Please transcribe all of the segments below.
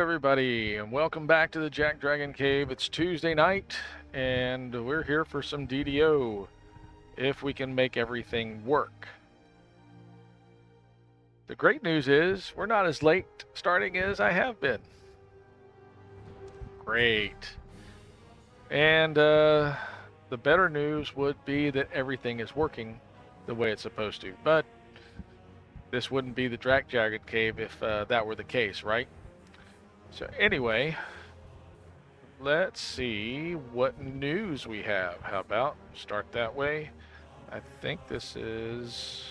everybody, and welcome back to the JackDrag0n Cave. It's Tuesday night, and we're here for some DDO, if we can make everything work. The great news is, we're not as late starting as I have been. Great. And the better news would be that everything is working the way it's supposed to, but this wouldn't be the JackDrag0n Cave if that were the case, right? So anyway, let's see what news we have. How about start that way? I think this is...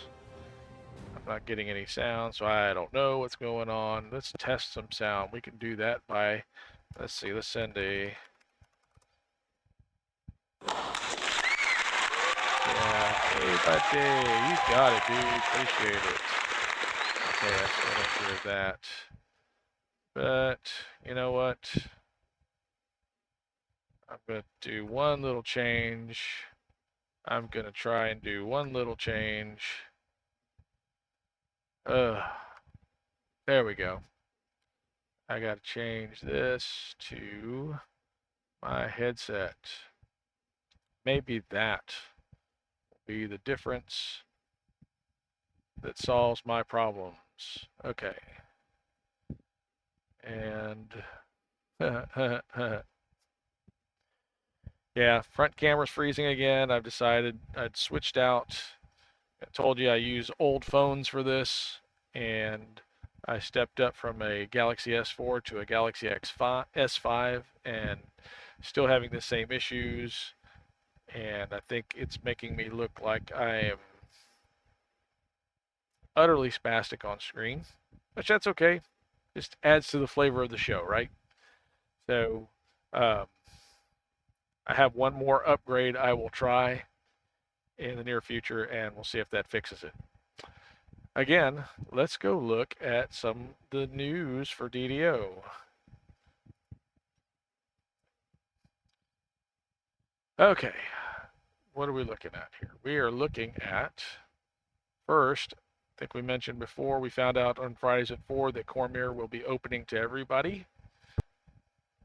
I'm not getting any sound, so I don't know what's going on. Let's test some sound. We can do that by... Let's see, let's send a... Yeah, hey buddy, you got it, dude. Appreciate it. Okay, I still don't hear that. But, you know what? I'm going to do one little change. I'm going to try and do one little change. There we go. I got to change this to my headset. Maybe that will be the difference that solves my problems. Okay. And yeah, front camera's freezing again. I've decided I'd switched out. I told you I use old phones for this, and I stepped up from a Galaxy S4 to a Galaxy S5, and still having the same issues. And I think it's making me look like I am utterly spastic on screen, which that's okay. Just adds to the flavor of the show, right? So I have one more upgrade I will try in the near future, and we'll see if that fixes it. Again, let's go look at some of the news for DDO. Okay, what are we looking at here? We are looking at, first, I think we mentioned before, we found out on Fridays at 4 that Cormier will be opening to everybody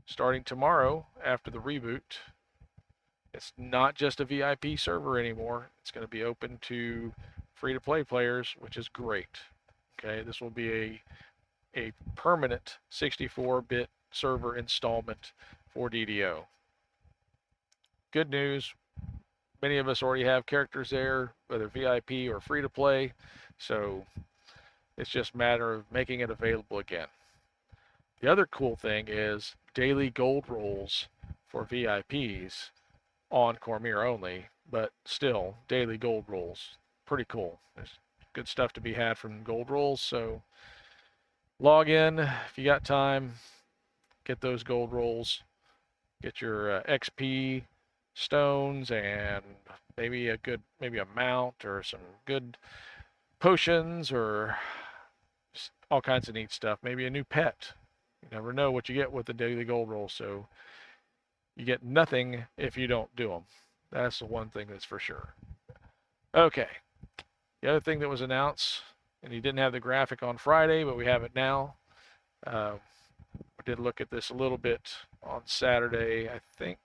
starting tomorrow after the reboot. It's not just a VIP server anymore. It's going to be open to free-to-play players, which is great. Okay, this will be a permanent 64-bit server installment for DDO. Good news, many of us already have characters there, whether VIP or free-to-play, so it's just a matter of making it available again. The other cool thing is daily gold rolls for VIPs on Cormier only, but still daily gold rolls. Pretty cool. There's good stuff to be had from gold rolls, so log in if you got time, get those gold rolls, get your XP stones and maybe a mount or some good potions or all kinds of neat stuff. Maybe a new pet. You never know what you get with the daily gold roll, so you get nothing if you don't do them. That's the one thing that's for sure. Okay. The other thing that was announced, and you didn't have the graphic on Friday, but we have it now. I did look at this a little bit on Saturday, I think.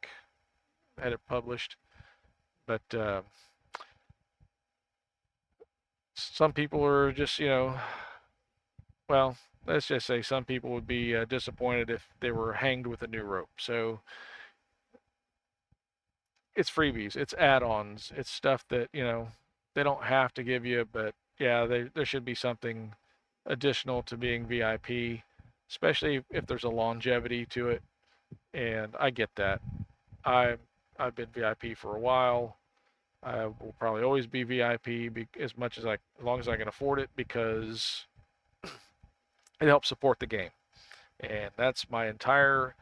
I had it published. But some people are just, well, let's just say some people would be disappointed if they were hanged with a new rope. So it's freebies, it's add-ons, it's stuff that, they don't have to give you, but yeah, there should be something additional to being VIP, especially if there's a longevity to it. And I get that. I've been VIP for a while. I will probably always be VIP as long as I can afford it, because it helps support the game. And that's my entire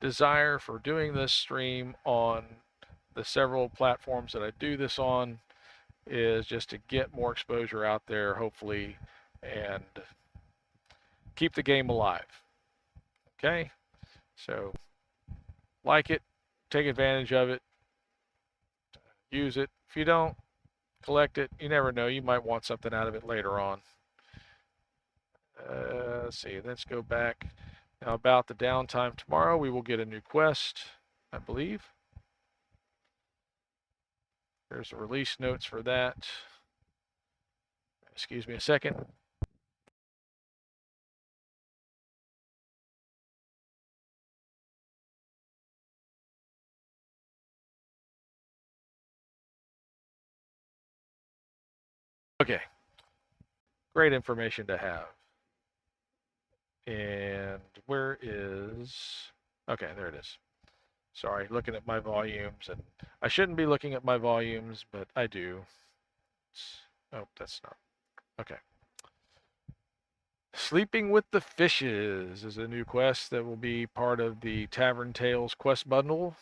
desire for doing this stream on the several platforms that I do this on, is just to get more exposure out there, hopefully, and keep the game alive. Okay? So, like it, take advantage of it, use it. If you don't, collect it. You never know. You might want something out of it later on. Let's see. Let's go back. Now about the downtime tomorrow, we will get a new quest, I believe. There's the release notes for that. Excuse me a second. Okay, great information to have. And where is, okay, there it is. Sorry, looking at my volumes, and I shouldn't be looking at my volumes, but I do. Oh, that's not, okay. Sleeping with the Fishes is a new quest that will be part of the Tavern Tales quest bundle.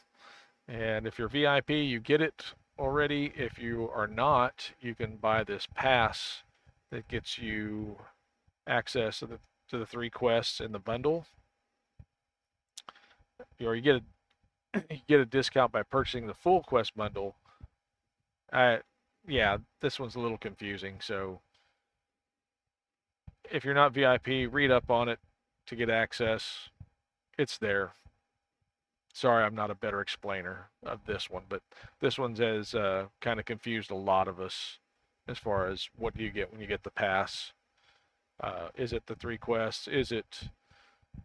And if you're VIP, you get it already. If you are not, you can buy this pass that gets you access to the 3 quests in the bundle. You get you get a discount by purchasing the full quest bundle. Yeah, this one's a little confusing. So if you're not VIP, read up on it to get access. It's there. Sorry, I'm not a better explainer of this one, but this one has kind of confused a lot of us as far as what do you get when you get the pass. Is it the 3 quests? Is it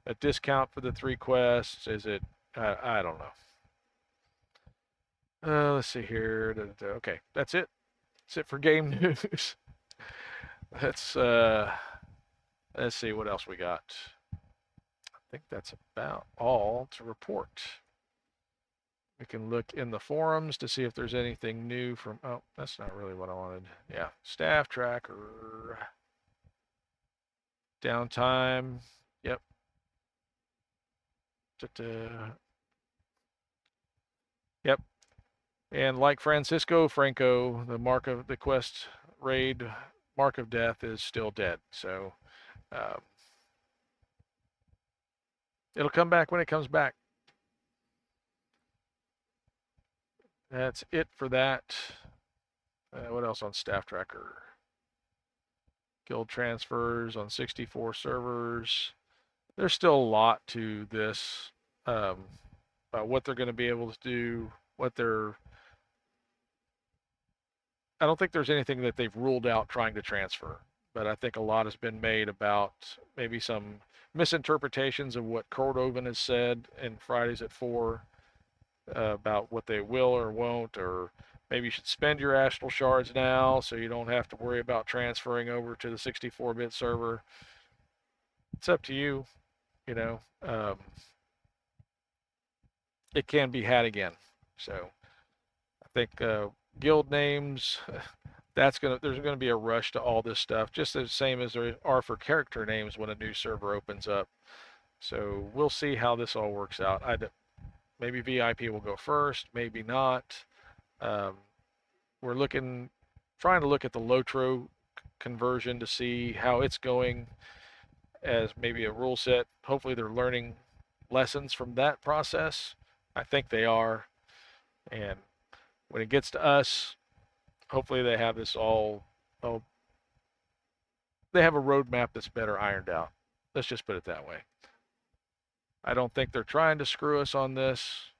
a discount for the 3 quests? Is it, I don't know. Let's see here. Okay, that's it. That's it for game news. let's let's see what else we got. I think that's about all to report. We can look in the forums to see if there's anything new from, oh, that's not really what I wanted. Yeah, staff tracker. Downtime. Yep. Yep. And like Franco, the mark of the quest raid, mark of death is still dead. So um, it'll come back when it comes back. That's it for that. What else on staff tracker? Guild transfers on 64 servers. There's still a lot to this about what they're going to be able to do, what they're. I don't think there's anything that they've ruled out trying to transfer, but I think a lot has been made about maybe some misinterpretations of what Cordovan has said in Fridays at 4 about what they will or won't, or maybe you should spend your astral shards now so you don't have to worry about transferring over to the 64-bit server. It's up to you, you know. It can be had again. So I think guild names, there's gonna be a rush to all this stuff, just the same as there are for character names when a new server opens up. So we'll see how this all works out. Maybe VIP will go first, maybe not. Um, we're trying to look at the Lotro conversion to see how it's going as maybe a rule set. Hopefully they're learning lessons from that process. I think they are. And when it gets to us, hopefully they have this all, oh, they have a roadmap that's better ironed out. Let's just put it that way. I don't think they're trying to screw us on this.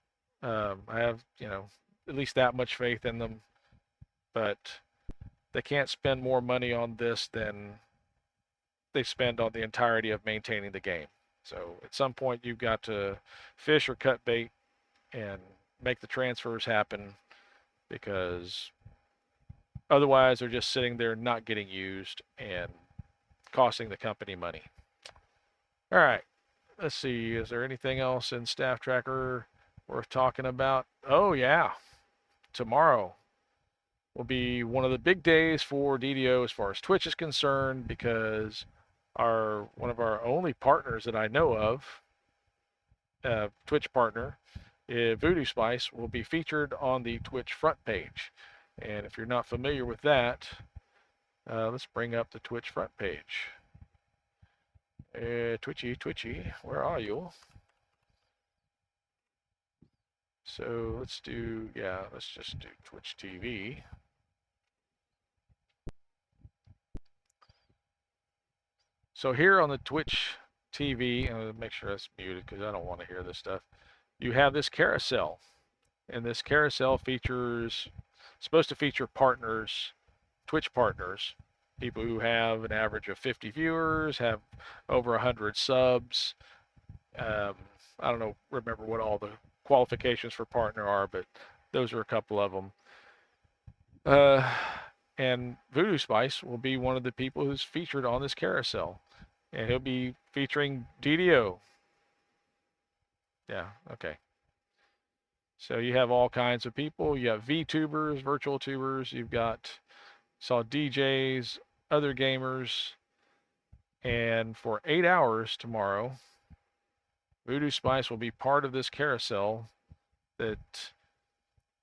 I have, at least that much faith in them, but they can't spend more money on this than they spend on the entirety of maintaining the game. So at some point you've got to fish or cut bait and make the transfers happen, because otherwise they're just sitting there not getting used and costing the company money. All right, let's see. Is there anything else in Staff Tracker worth talking about? Oh yeah, tomorrow will be one of the big days for DDO as far as Twitch is concerned, because one of our only partners that I know of, Twitch partner, Voodoo Spice, will be featured on the Twitch front page. And if you're not familiar with that, let's bring up the Twitch front page. Twitchy, where are you? So let's just do Twitch TV. So here on the Twitch TV, and make sure that's muted because I don't want to hear this stuff. You have this carousel, and this carousel features, supposed to feature partners, Twitch partners, people who have an average of 50 viewers, have over 100 subs. Um, I don't know, remember what all the qualifications for partner are, but those are a couple of them. And Voodoo Spice will be one of the people who's featured on this carousel, and he'll be featuring DDO. Yeah, okay. So you have all kinds of people. You have VTubers, virtual tubers. You've got saw DJs, other gamers, and for 8 hours tomorrow, Voodoo Spice will be part of this carousel that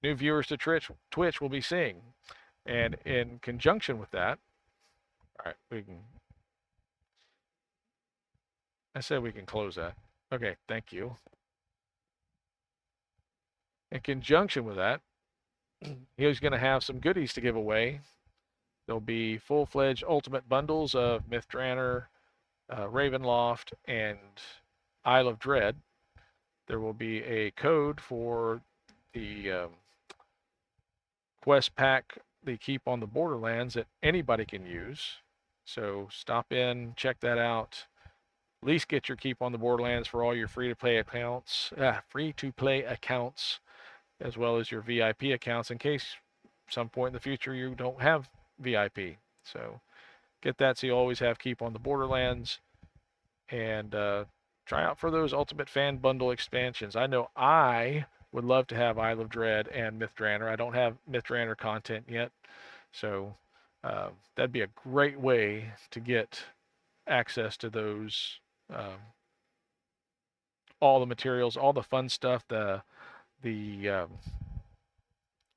new viewers to Twitch will be seeing. And in conjunction with that, all right, I said we can close that. Okay, thank you. In conjunction with that, he's going to have some goodies to give away. There'll be full-fledged ultimate bundles of Mythdraenor, Ravenloft, and Isle of Dread. There will be a code for the quest pack they keep on the Borderlands that anybody can use. So stop in, check that out. At least get your keep on the Borderlands for all your free-to-play accounts, as well as your VIP accounts in case some point in the future you don't have VIP. So get that so you always have keep on the Borderlands, and try out for those Ultimate Fan Bundle expansions. I know I would love to have Isle of Dread and Mythdraenor. I don't have Mythdraenor content yet, so that'd be a great way to get access to those, all the materials, all the fun stuff, the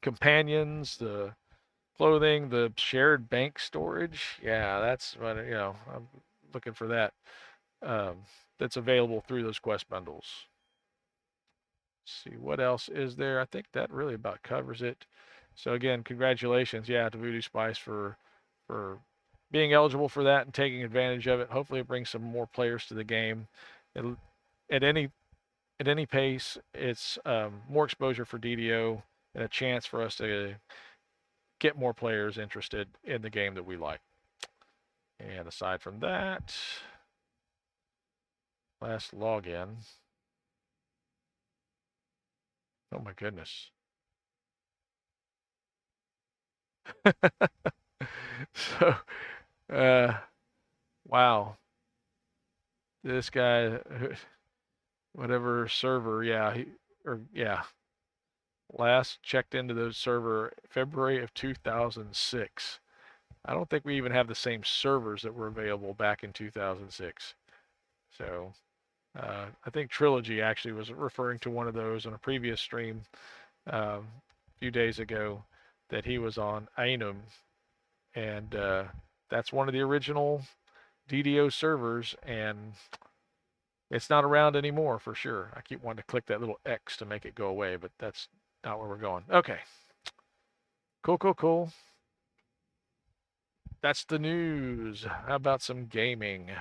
companions, the clothing, the shared bank storage. Yeah, that's what, I'm looking for that. That's available through those quest bundles. Let's see what else is there. I think that really about covers it. So again, congratulations, to Voodoo Spice for being eligible for that and taking advantage of it. Hopefully, it brings some more players to the game. At any pace, it's more exposure for DDO and a chance for us to get more players interested in the game that we like. And aside from that, last login. Oh my goodness. So, wow. This guy, whatever server, last checked into those server February of 2006. I don't think we even have the same servers that were available back in 2006. So I think Trilogy actually was referring to one of those on a previous stream a few days ago that he was on Ainum, and that's one of the original DDO servers, and it's not around anymore for sure. I keep wanting to click that little X to make it go away, but that's not where we're going. Okay. Cool. That's the news. How about some gaming?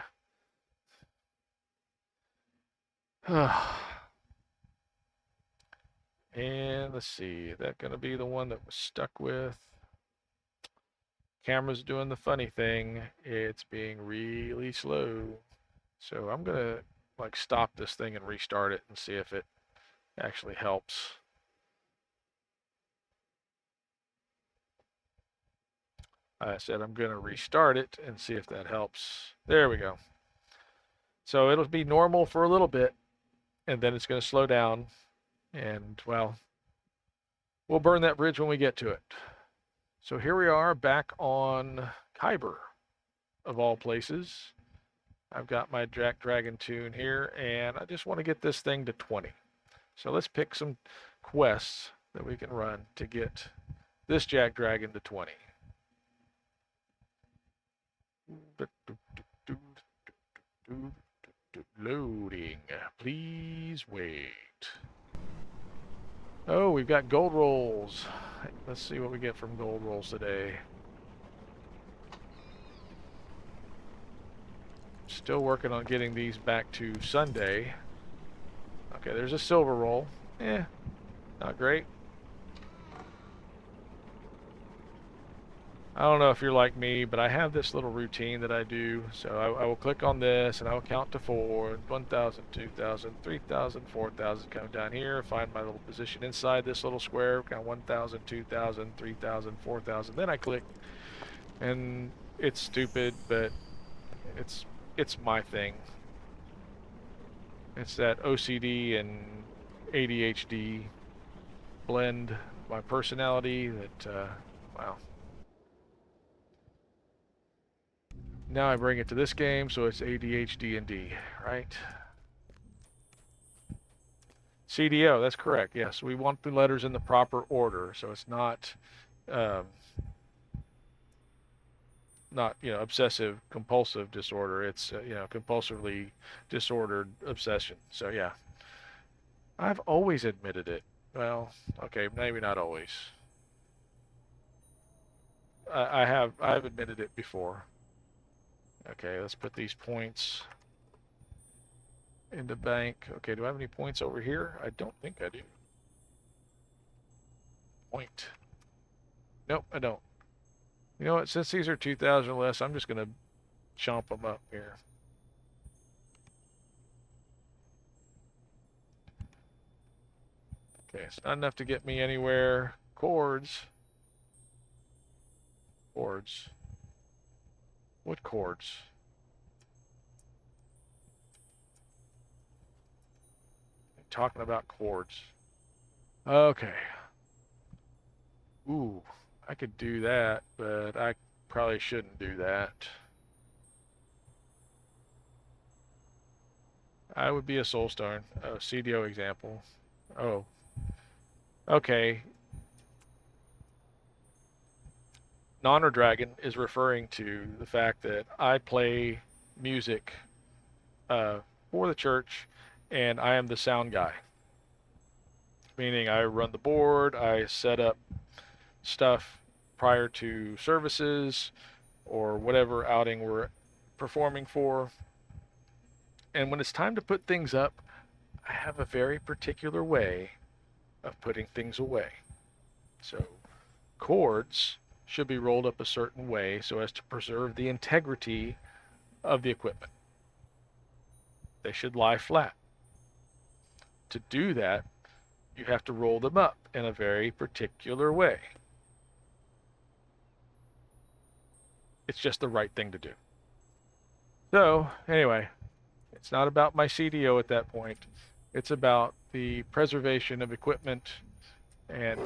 And let's see, is that going to be the one that was stuck with? Camera's doing the funny thing. It's being really slow. So I'm going to stop this thing and restart it and see if it actually helps. I said I'm going to restart it and see if that helps. There we go. So it'll be normal for a little bit, and then it's going to slow down. And, well, we'll burn that bridge when we get to it. So here we are back on Kyber, of all places. I've got my JackDrag0n tune here, and I just want to get this thing to 20. So let's pick some quests that we can run to get this JackDrag0n to 20. Loading. Please wait. Oh, we've got gold rolls. Let's see what we get from gold rolls today. Still working on getting these back to Sunday. Okay, there's a silver roll. Not great. I don't know if you're like me, but I have this little routine that I do. So I will click on this and I will count to 4, 1,000, 2,000, 3,000, 4,000, come down here, find my little position inside this little square, count 1,000, 2,000, 3,000, 4,000. Then I click, and it's stupid, but it's my thing. It's that OCD and ADHD blend my personality that, wow. Now I bring it to this game, so it's ADHD and D, right? CDO, that's correct. Yes, we want the letters in the proper order, so it's not, not obsessive compulsive disorder. It's compulsively disordered obsession. So yeah, I've always admitted it. Well, okay, maybe not always. I've admitted it before. Okay, let's put these points in the bank. Okay, do I have any points over here? I don't think I do. Point. Nope, I don't. You know what? Since these are 2,000 or less, I'm just going to chomp them up here. Okay, it's not enough to get me anywhere. Chords. Chords. What chords? I'm talking about chords. Okay. Ooh, I could do that, but I probably shouldn't do that. I would be a soulstone. Oh, CDO example. Oh. Okay. JackDrag0n is referring to the fact that I play music for the church, and I am the sound guy. Meaning I run the board, I set up stuff prior to services or whatever outing we're performing for. And when it's time to put things up, I have a very particular way of putting things away. So cords should be rolled up a certain way so as to preserve the integrity of the equipment. They should lie flat. To do that, you have to roll them up in a very particular way. It's just the right thing to do. So, anyway, it's not about my CDO at that point. It's about the preservation of equipment and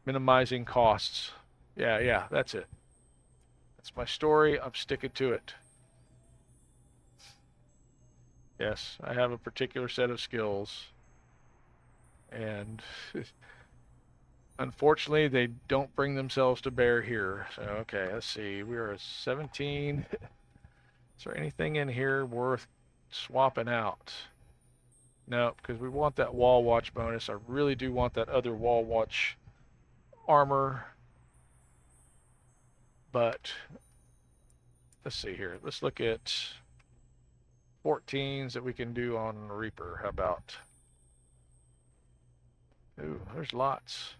minimizing costs. Yeah, that's it. That's my story. I'm sticking to it. Yes, I have a particular set of skills. And unfortunately, they don't bring themselves to bear here. So, okay, let's see. We are at 17. Is there anything in here worth swapping out? No, because we want that wall watch bonus. I really do want that other wall watch armor. But let's see here. Let's look at 14s that we can do on Reaper. How about? Ooh, there's lots.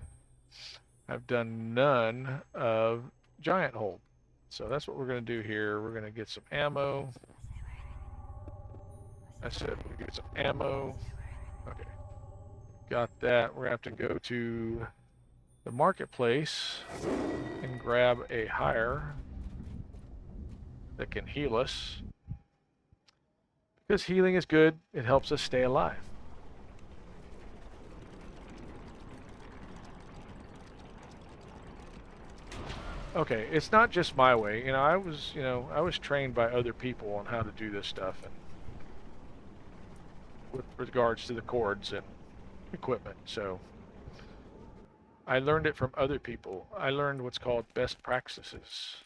I've done none of GiantHold. So that's what we're going to do here. We're going to get some ammo. I said we get some ammo. Okay. Got that. We're going to have to go to the marketplace and grab a hire that can heal us. Because healing is good. It helps us stay alive. Okay, it's not just my way. I was trained by other people on how to do this stuff, and with regards to the cords and equipment. So I learned it from other people. I learned what's called best practices.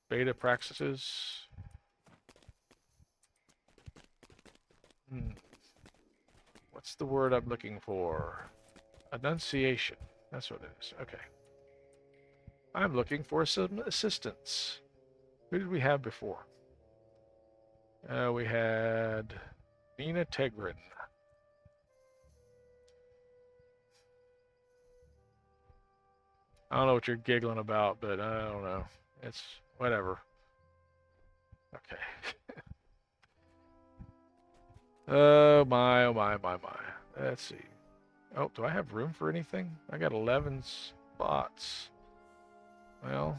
Beta practices. What's the word I'm looking for? Enunciation. That's what it is. Okay. I'm looking for some assistance. Who did we have before? We had Nina Tegrin. I don't know what you're giggling about, but I don't know. It's whatever. Okay. Oh my, oh my, my, my. Let's see. Oh, do I have room for anything? I got 11 spots. Well,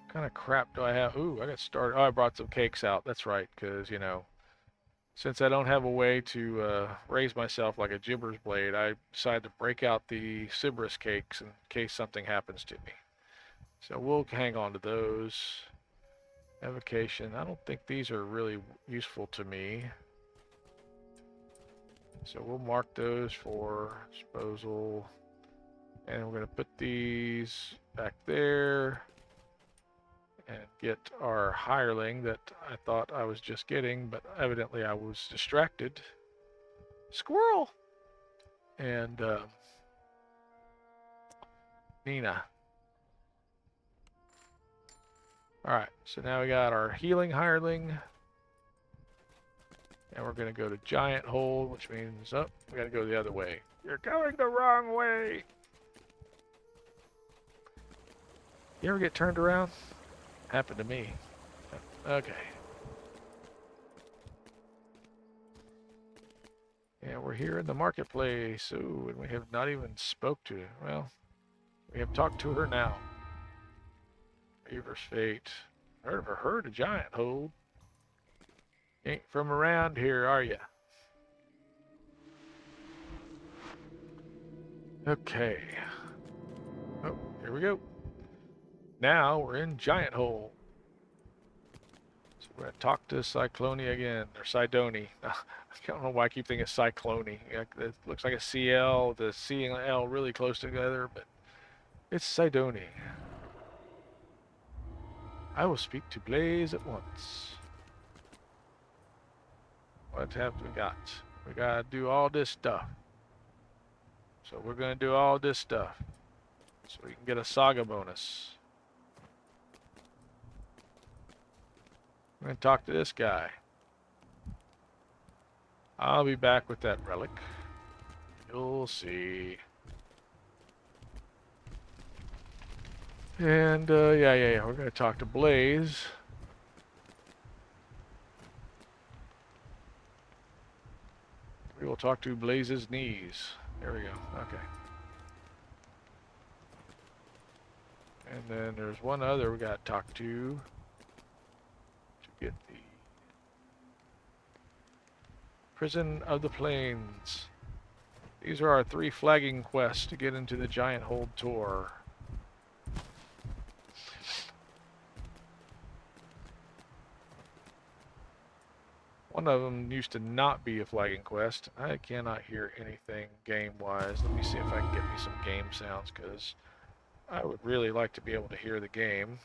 what kind of crap do I have? Ooh, I got started. Oh, I brought some cakes out. That's right, because, you know, since I don't have a way to raise myself like a gibber's blade, I decided to break out the Sybaris cakes in case something happens to me. So we'll hang on to those. Evocation. I don't think these are really useful to me. So we'll mark those for disposal. And we're going to put these back there and get our hireling that I thought I was just getting, but evidently I was distracted. Squirrel! And Nina. Alright, so now we got our healing hireling. And we're going to go to GiantHold, which means, oh, we got to go the other way. You're going the wrong way! You ever get turned around? Happened to me. Okay. Yeah, we're here in the marketplace. Ooh, and we have not even spoke to her. Well, we have talked to her now. Reaver's Fate. Heard of her? Heard a GiantHold. Ain't from around here, are ya? Okay. Oh, here we go. Now we're in GiantHold. So we're going to talk to Cyclonia again, or Sidoni. I don't know why I keep thinking Cyclone. It looks like a CL, the C and L really close together, but it's Sidoni. I will speak to Blaze at once. What have we got? We gotta do all this stuff. So we're gonna do all this stuff. So we can get a saga bonus. I'm gonna talk to this guy. I'll be back with that relic. You'll see. And yeah. We're gonna talk to Blaze. We will talk to Blaze's knees. There we go. Okay. And then there's one other we gotta talk to get the Prison of the Plains. These are our 3 flagging quests to get into the GiantHold tour. One of them used to not be a flagging quest. I cannot hear anything game-wise. Let me see if I can get me some game sounds, because I would really like to be able to hear the game.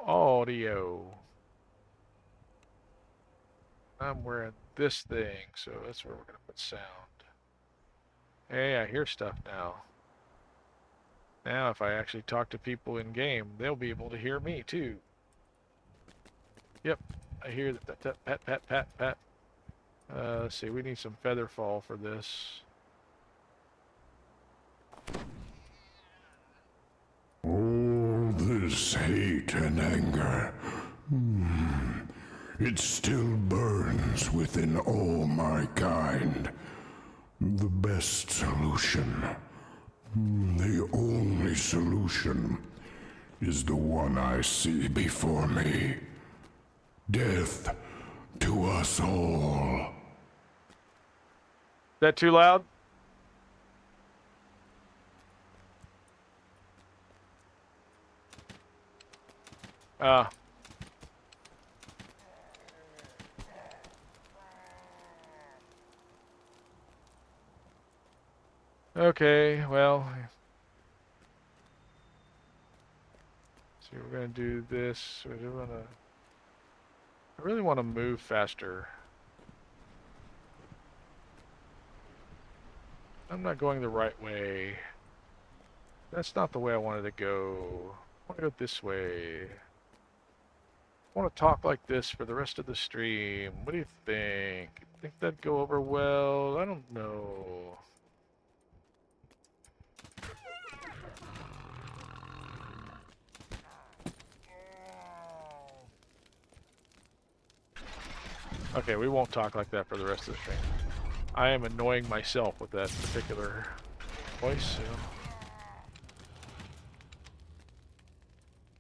Audio. I'm wearing this thing, so that's where we're going to put sound. Hey, I hear stuff now. Now, if I actually talk to people in game, they'll be able to hear me too. Yep, I hear that pat. Let's see, we need some feather fall for this. All this hate and anger, it still burns within all my kind. The best solution, the only solution, is the one I see before me. Death to us all. Is that too loud? Okay, well, see, we're gonna do this. I really want to move faster. I'm not going the right way. That's not the way I wanted to go. I want to go this way. I want to talk like this for the rest of the stream. What do you think? Think that'd go over well? I don't know. Okay, we won't talk like that for the rest of the stream. I am annoying myself with that particular voice, so.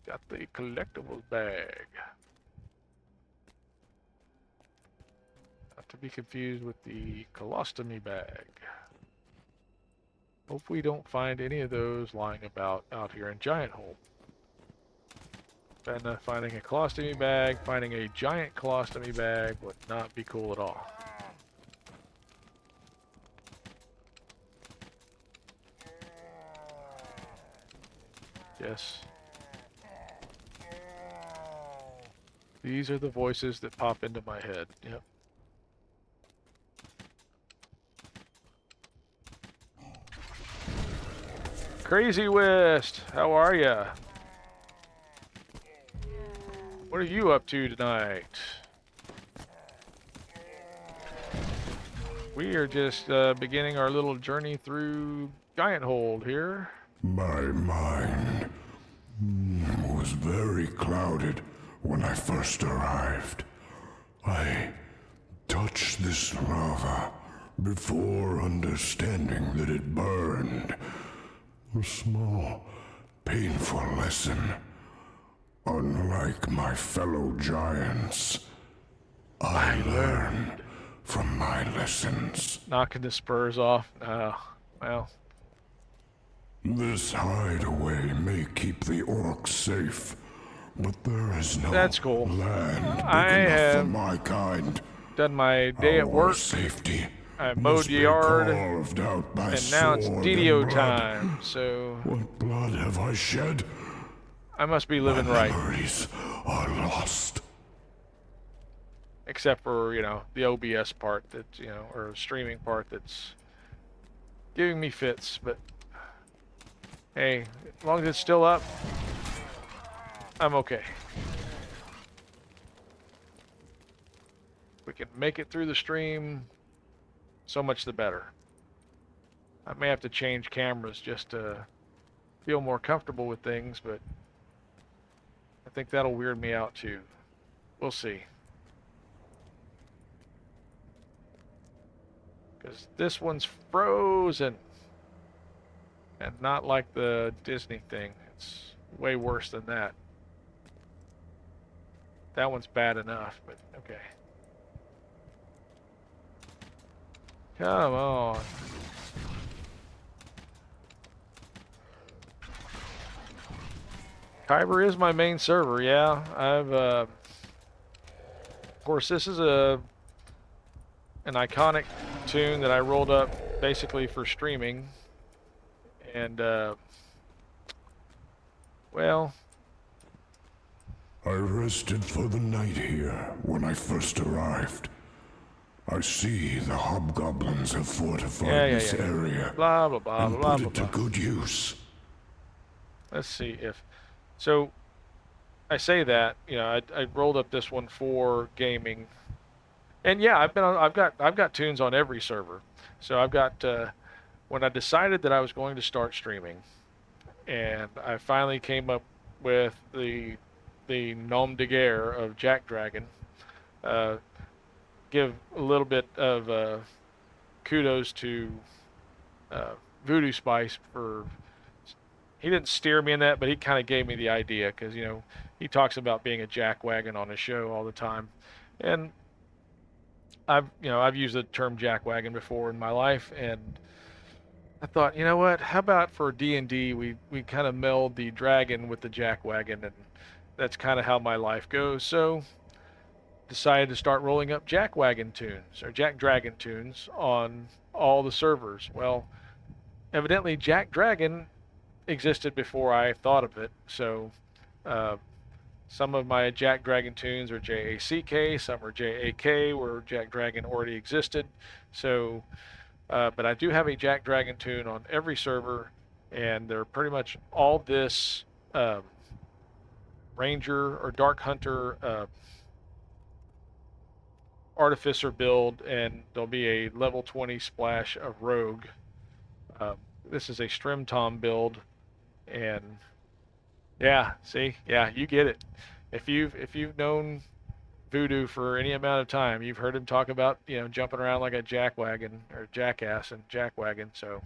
Got the collectibles bag. Not to be confused with the colostomy bag. Hope we don't find any of those lying about out here in GiantHold. And finding a colostomy bag, finding a giant colostomy bag would not be cool at all. Yes. These are the voices that pop into my head. Yep. Crazy West, how are ya? What are you up to tonight? We are just beginning our little journey through GiantHold here. My mind was very clouded when I first arrived. I touched this lava before understanding that it burned. A small, painful lesson. Unlike my fellow giants, I learned from my lessons. Knocking the spurs off. Well. This hideaway may keep the orcs safe, but there is no That's cool. land big I enough for have my kind. done my day at Our work. safety I mowed must the be yard, carved out by and now it's sword DDO and blood. time, so What blood have I shed? I must be living My right. memories are lost. Except for, you know, the OBS part that, you know, or streaming part that's giving me fits, but hey, as long as it's still up, I'm okay. We can make it through the stream, so much the better. I may have to change cameras just to feel more comfortable with things, but I think that'll weird me out too. We'll see. Because this one's frozen. And not like the Disney thing. It's way worse than that. That one's bad enough, but okay. Come on. Kyber is my main server, yeah. Of course, this is an iconic tune that I rolled up basically for streaming. And, well... I rested for the night here when I first arrived. I see the hobgoblins have fortified this area blah, blah, blah, and blah, put blah, it to blah. good use. Let's see if... So, I say that, you know, I rolled up this one for gaming. And yeah, I've got tunes on every server. So I've got... when I decided that I was going to start streaming, and I finally came up with the nom de guerre of JackDrag0n, give a little bit of kudos to Voodoo Spice for, he didn't steer me in that, but he kind of gave me the idea, because, you know, he talks about being a jackwagon on his show all the time, and I've used the term jackwagon before in my life, and I thought, you know what, how about for D&D we kind of meld the dragon with the jackwagon, and that's kind of how my life goes. So decided to start rolling up jackwagon tunes, or JackDrag0n tunes, on all the servers. Well, evidently JackDrag0n existed before I thought of it, so some of my JackDrag0n tunes are JACK, some are JAK, where JackDrag0n already existed. So But I do have a JackDrag0n tune on every server, and they're pretty much all this um, Ranger or Dark Hunter Artificer build, and there'll be a level 20 splash of Rogue. This is a Strim Tom build, and yeah, see, yeah, you get it. If you've known Voodoo for any amount of time, you've heard him talk about jumping around like a jackwagon or jackass and jackwagon. So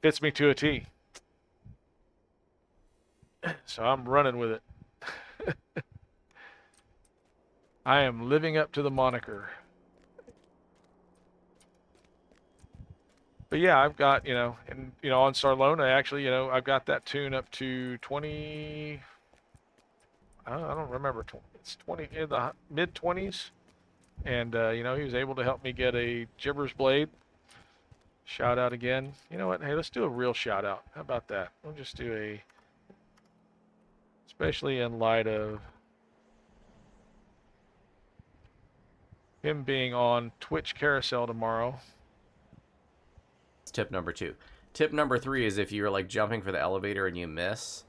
fits me to a T. So I'm running with it. I am living up to the moniker. But yeah, I've got, and on Sarlona actually, I've got that tune up to 20. I don't remember. It's 20 in the mid 20s, and he was able to help me get a Gibber's Blade. Shout out again. You know what? Hey, let's do a real shout out. How about that? We'll just do a, especially in light of him being on Twitch Carousel tomorrow. Tip number 2. Tip number 3 is if you're like jumping for the elevator and you miss,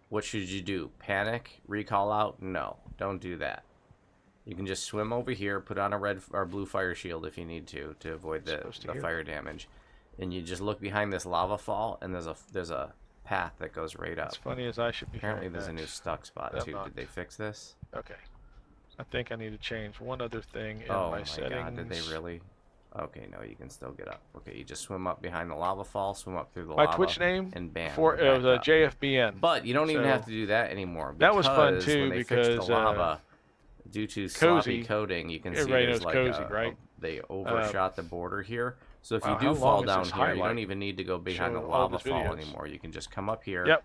what should you do? Panic? Recall out? No, don't do that. You can just swim over here, put on a red or blue fire shield if you need to avoid the fire damage, and you just look behind this lava fall, and there's a path that goes right up. It's funny as I should be. Apparently, there's a new stuck spot too. Did they fix this? Okay, I think I need to change one other thing in my settings. God, did they really? Okay, no, you can still get up. Okay, you just swim up behind the lava fall, swim up through the lava. My Twitch name and bam, it was a JFBN. But you don't even have to do that anymore. That was fun too when they because fixed the lava, due to sloppy coding, you can see there's like right? They overshot the border here. So if wow, you do fall down here, highlight? you don't even need to go behind the lava fall anymore. You can just come up here. Yep.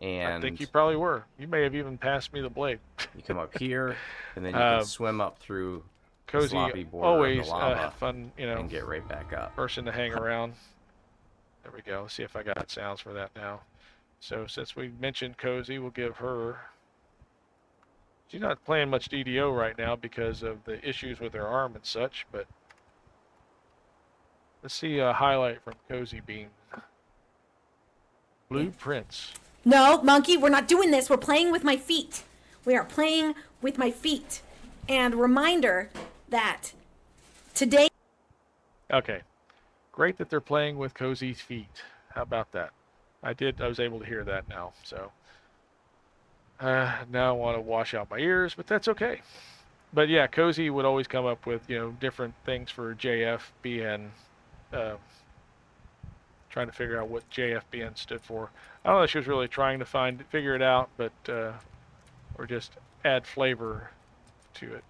And I think you probably were. You may have even passed me the blade. You come up here, and then you can swim up through Cozy, sloppy border always of the lava, fun, and get right back up. Person to hang around. There we go. Let's see if I got sounds for that now. So since we mentioned Cozy, we'll give her. She's not playing much DDO right now because of the issues with her arm and such, but let's see a highlight from Cozy Bean. Blueprints. No, Monkey, we're not doing this. We're playing with my feet. We are playing with my feet. And reminder that today... Okay. Great that they're playing with Cozy's feet. How about that? I was able to hear that now, so... now I want to wash out my ears, but that's okay. But yeah, Cozy would always come up with, different things for JFBN. Trying to figure out what JFBN stood for. I don't know if she was really trying to figure it out, but or just add flavor to it.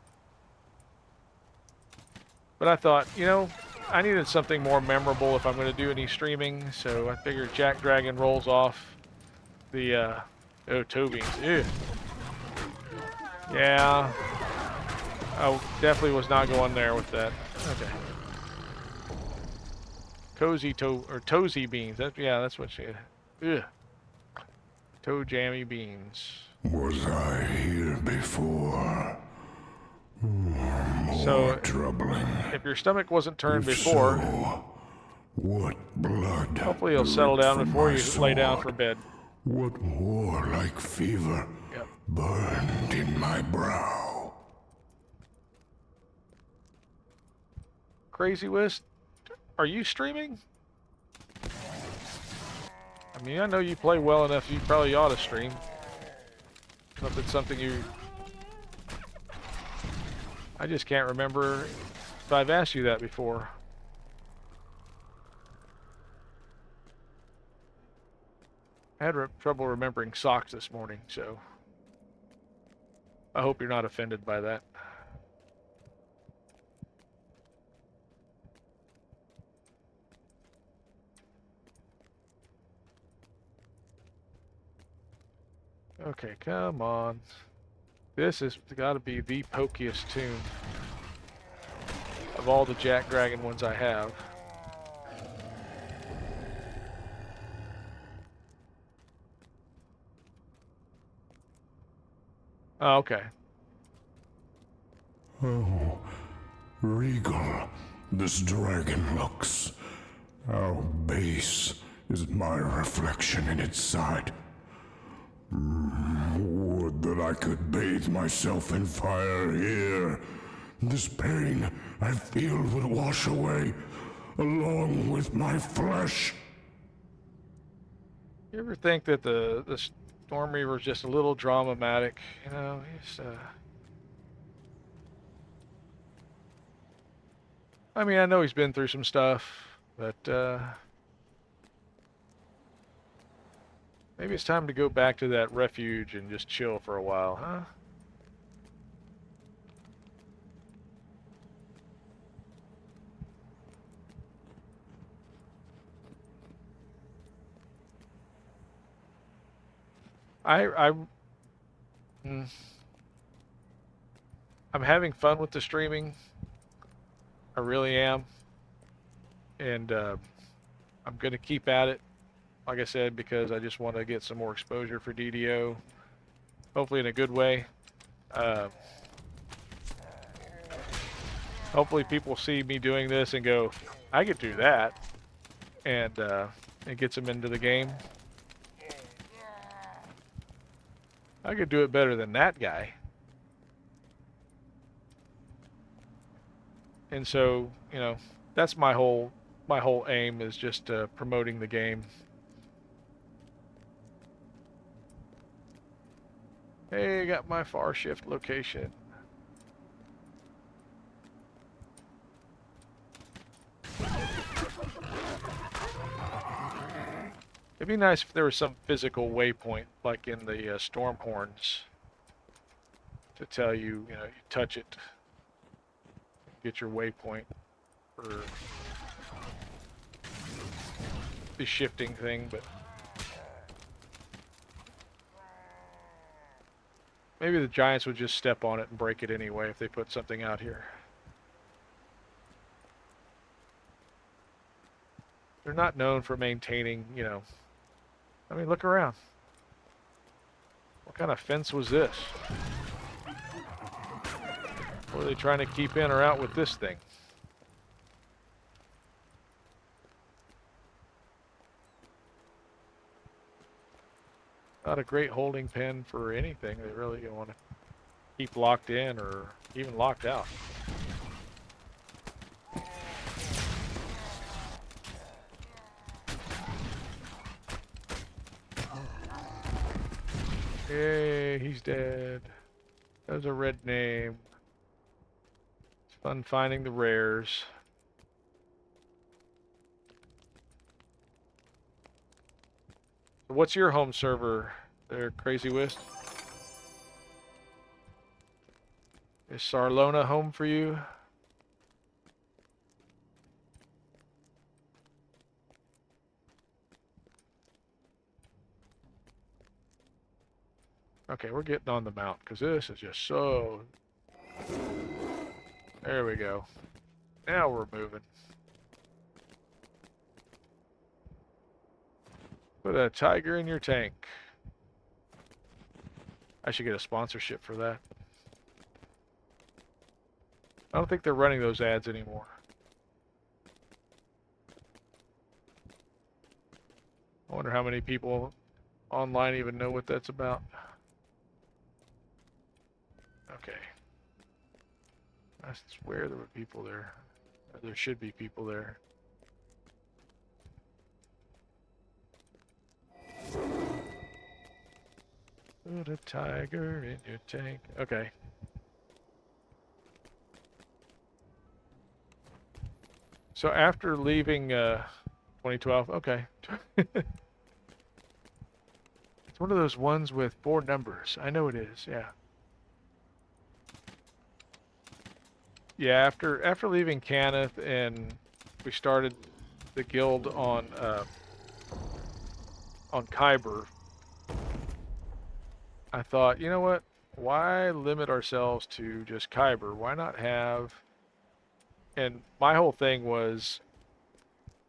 But I thought, I needed something more memorable if I'm going to do any streaming, so I figured JackDrag0n rolls off the toe beans. Ew. Yeah. I definitely was not going there with that. Okay. Toesy beans. That's what she. Ugh. Toe jammy beans. Was I here before? So, troubling. if your stomach wasn't turned before, So, what blood? hopefully you'll settle down from before my you lay down for sword? bed. What war-like fever Yep. burned in my brow? Crazy Wist, are you streaming? I mean, I know you play well enough, you probably ought to stream. If it's something you... I just can't remember if I've asked you that before. I had trouble remembering socks this morning, so... I hope you're not offended by that. Okay, come on. This has got to be the pokiest tune of all the JackDrag0n ones I have. Oh, okay. Oh, regal, This dragon looks... How base is my reflection in its side. Would that I could bathe myself in fire here. This pain I feel would wash away, along with my flesh. You ever think that the Storm Reaver is just a little dramatic? You know, he's I mean, I know he's been through some stuff, but maybe it's time to go back to that refuge and just chill for a while, huh? I'm having fun with the streaming. I really am. And I'm going to keep at it, like I said, because I just want to get some more exposure for DDO. Hopefully in a good way. Hopefully people see me doing this and go, I could do that. And it gets them into the game. I could do it better than that guy. And so, you know, that's my whole aim, is just promoting the game. Hey, I got my far shift location. It'd be nice if there was some physical waypoint, like in the storm horns, to tell you, you know, you touch it, get your waypoint for the shifting thing, but maybe the Giants would just step on it and break it anyway if they put something out here. They're not known for maintaining, you know, I mean, look around. What kind of fence was this? What are they trying to keep in or out with this thing? Not a great holding pen for anything they really want to keep locked in or even locked out. Yay, he's dead. That was a red name. It's fun finding the rares. What's your home server there, Crazy Wist? Is Sarlona home for you? Okay, we're getting on the mount because this is just so... There we go. Now we're moving. Put a tiger in your tank. I should get a sponsorship for that. I don't think they're running those ads anymore. I wonder how many people online even know what that's about. Okay. I swear there were people there. Or there should be people there. Put a tiger in your tank. Okay. So after leaving 2012, okay. It's one of those ones with 4 numbers. I know it is, yeah. Yeah, after leaving Kenneth and we started the guild on Kyber, I thought, you know what? Why limit ourselves to just Kyber? Why not have... And my whole thing was,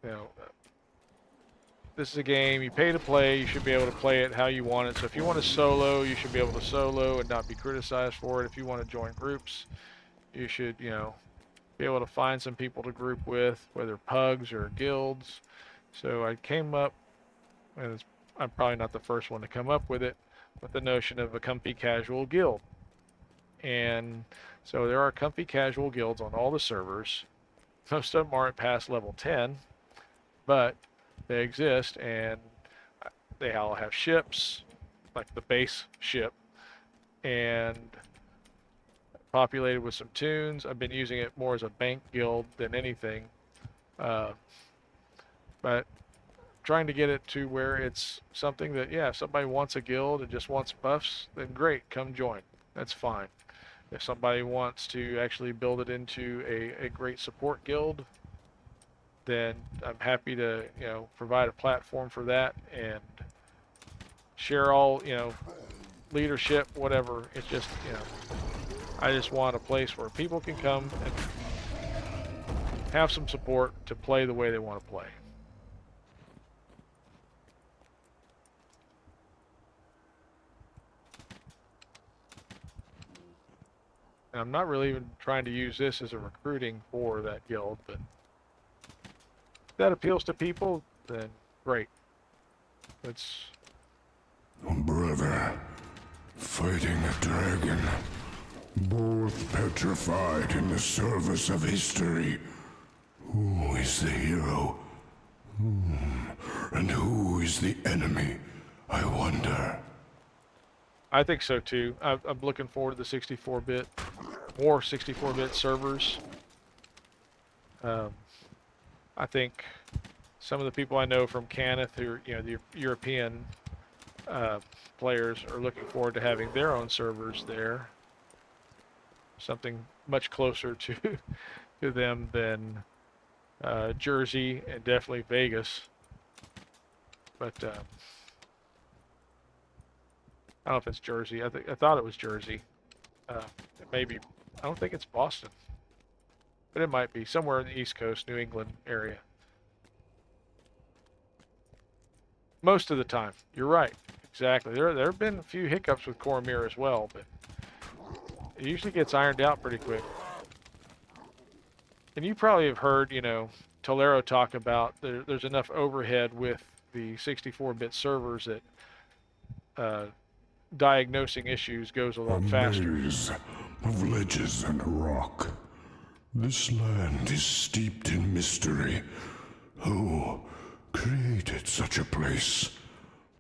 you know, this is a game, you pay to play, you should be able to play it how you want it. So if you want to solo, you should be able to solo and not be criticized for it. If you want to join groups, you should, you know, be able to find some people to group with, whether pugs or guilds. So I came up, and I'm probably not the first one to come up with it, with the notion of a comfy casual guild. And so there are comfy casual guilds on all the servers. Most of them aren't past level 10, but they exist, and they all have ships, like the base ship, and populated with some tunes. I've been using it more as a bank guild than anything, but trying to get it to where it's something that, yeah, if somebody wants a guild and just wants buffs, then great, come join. That's fine. If somebody wants to actually build it into a great support guild, then I'm happy to, provide a platform for that and share all, leadership, whatever. It's just, I just want a place where people can come and have some support to play the way they want to play. And I'm not really even trying to use this as a recruiting for that guild, but if that appeals to people, then great. Let's... Brother, fighting a dragon, both petrified in the service of history. Who is the hero? And who is the enemy, I wonder. I think so too. I'm looking forward to the 64-bit, more 64-bit servers. I think some of the people I know from Caneth, who are, the European players, are looking forward to having their own servers there. Something much closer to them than Jersey and definitely Vegas. But I don't know if it's Jersey. I thought it was Jersey. It may be. I don't think it's Boston, but it might be somewhere in the East Coast, New England area. Most of the time, you're right. Exactly. There have been a few hiccups with Cormyr as well, but it usually gets ironed out pretty quick. And you probably have heard, Tolero talk about there's enough overhead with the 64-bit servers that diagnosing issues goes a lot faster. Maze of ledges and rock. This land is steeped in mystery. Who created such a place?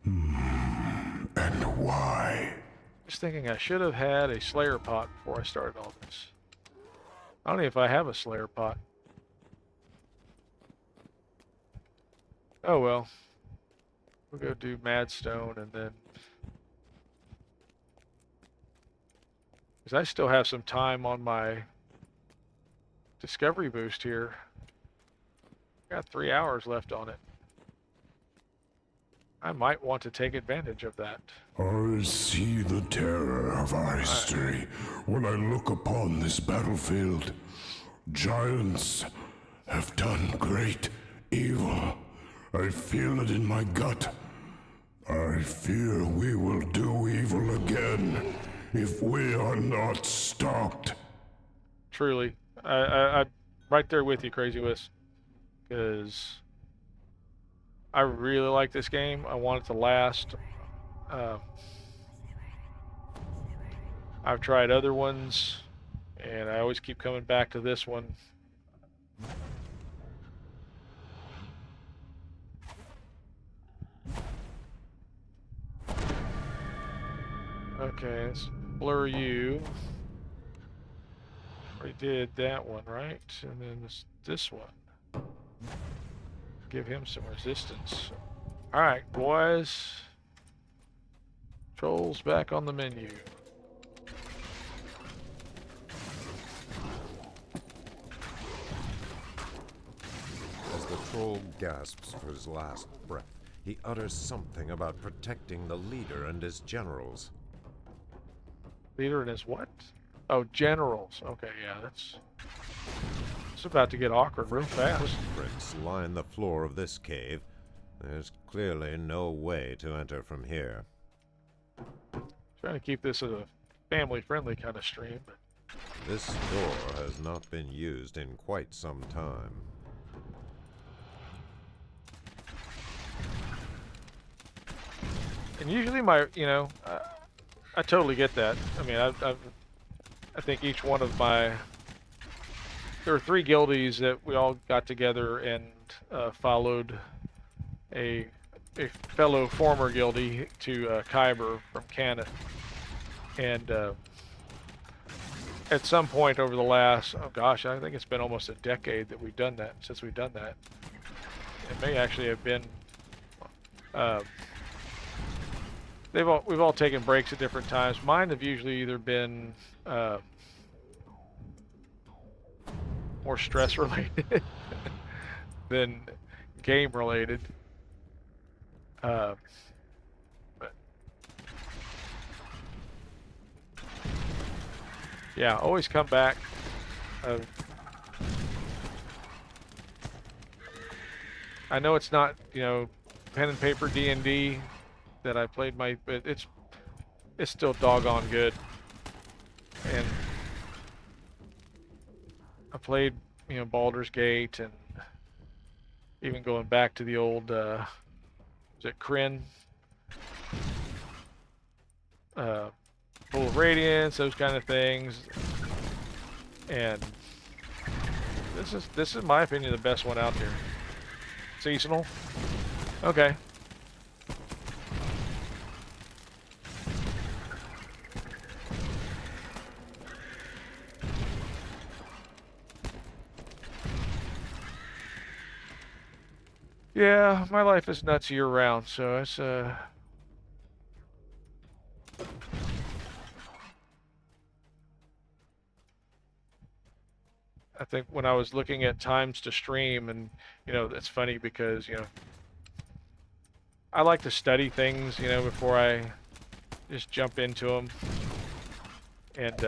And why? Just thinking I should have had a Slayer pot before I started all this. I don't know if I have a Slayer pot. Oh well. We'll go do Madstone and then... because I still have some time on my discovery boost here. Got 3 hours left on it. I might want to take advantage of that. I see the terror of our history when I look upon this battlefield. Giants have done great evil. I feel it in my gut. I fear we will do evil again if we are not stopped. Truly. I'm right there with you, Crazy Wiz. Because I really like this game. I want it to last. I've tried other ones, and I always keep coming back to this one. Okay, let's blur you. We did that one, right? And then this one. Give him some resistance. Alright, boys. Trolls back on the menu. As the troll gasps for his last breath, he utters something about protecting the leader and his generals. Leader and his what? Oh, generals. Okay, yeah, it's about to get awkward real fast. Footprints line the floor of this cave. There's clearly no way to enter from here. Trying to keep this as a family-friendly kind of stream, but This door has not been used in quite some time. And usually I totally get that. I mean, I think each one of there were 3 guildies that we all got together and followed a fellow former guildie to Khyber from Canada. And at some point over the last, oh gosh, I think it's been almost a decade that since we've done that. It may actually have been, we've all taken breaks at different times. Mine have usually either been more stress related than game related. But yeah, always come back. I know it's not, pen and paper D&D that I played but it's still doggone good. And I played, Baldur's Gate, and even going back to the old, is it Kryn? Full of Radiance, those kind of things. And this is my opinion the best one out there. Seasonal? Okay. Yeah, my life is nuts year round, so it's I think when I was looking at times to stream, and it's funny because I like to study things before I just jump into them. And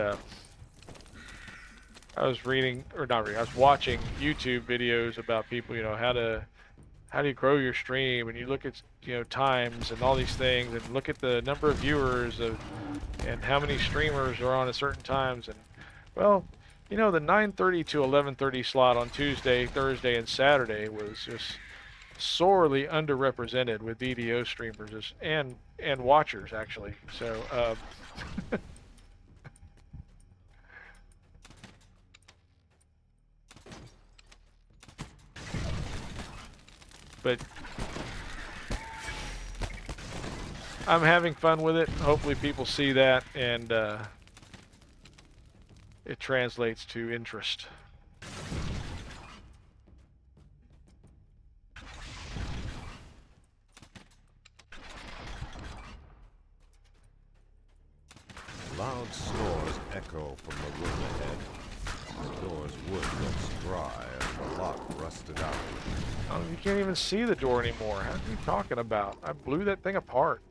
I was I was watching YouTube videos about people, how do you grow your stream, and you look at times and all these things, and look at the number of viewers and how many streamers are on at certain times. And well, the 9:30 to 11:30 slot on Tuesday, Thursday, and Saturday was just sorely underrepresented with DDO streamers and watchers actually. So but I'm having fun with it. Hopefully people see that, and it translates to interest. Loud snores echo from the room ahead. The door's wood looks dry and the lock rusted out. Oh, you can't even see the door anymore. What are you talking about? I blew that thing apart.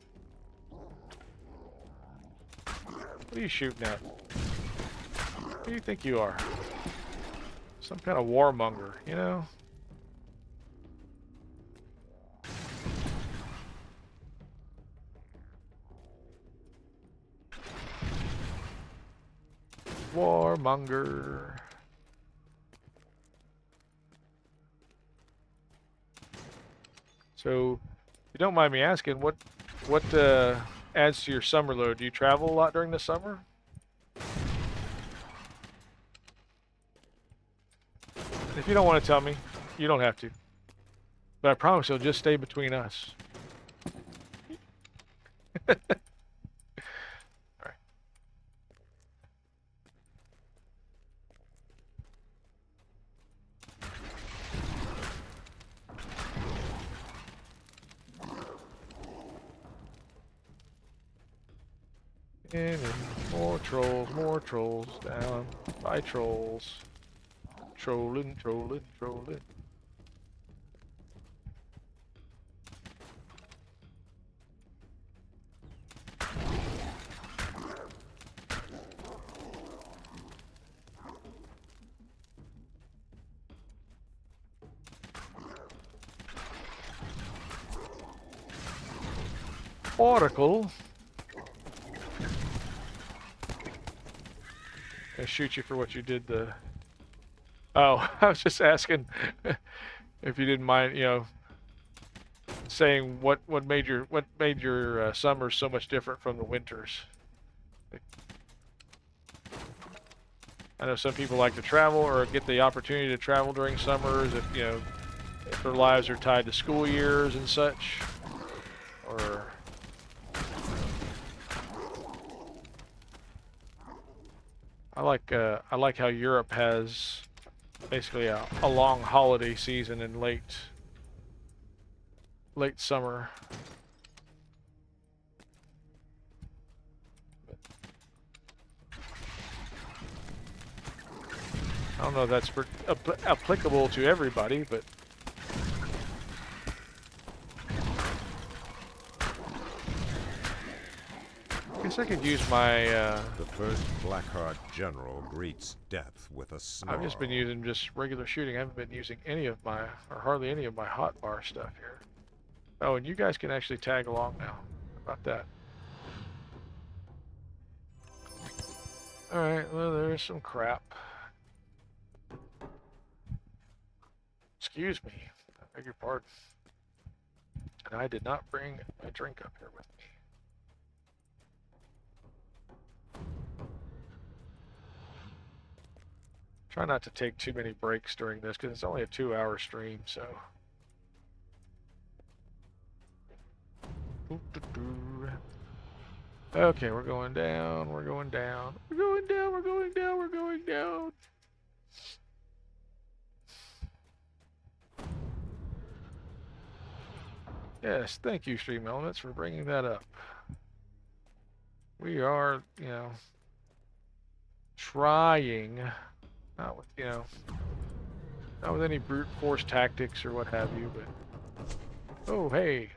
What are you shooting at? Who do you think you are? Some kind of warmonger, Warmonger. So, if you don't mind me asking, what adds to your summer load? Do you travel a lot during the summer? If you don't want to tell me, you don't have to. But I promise it'll just stay between us. Alright. And more trolls down by trolls. Trolling. Oracle. Gonna shoot you for what you did the... Oh, I was just asking if you didn't mind, you know, saying what made your summers so much different from the winters. I know some people like to travel or get the opportunity to travel during summers if, you know, if their lives are tied to school years and such. Or I like how Europe has basically a long holiday season in late summer. I don't know if that's applicable to everybody, but I guess I could use my... The first Blackheart general greets death with a snarl. I've just been using just regular shooting. I haven't been using any of my, or hardly any of my hotbar stuff here. Oh, and you guys can actually tag along now. How about that? Alright, well, there's some crap. Excuse me. I beg your pardon. And I did not bring a drink up here with me. Try not to take too many breaks during this because it's only a 2-hour stream, so. Okay, we're going down, we're going down, we're going down, we're going down, we're going down. Yes, thank you, Stream Elements, for bringing that up. We are, you know, trying, not with, you know, not with any brute force tactics or what have you, but... Oh, hey.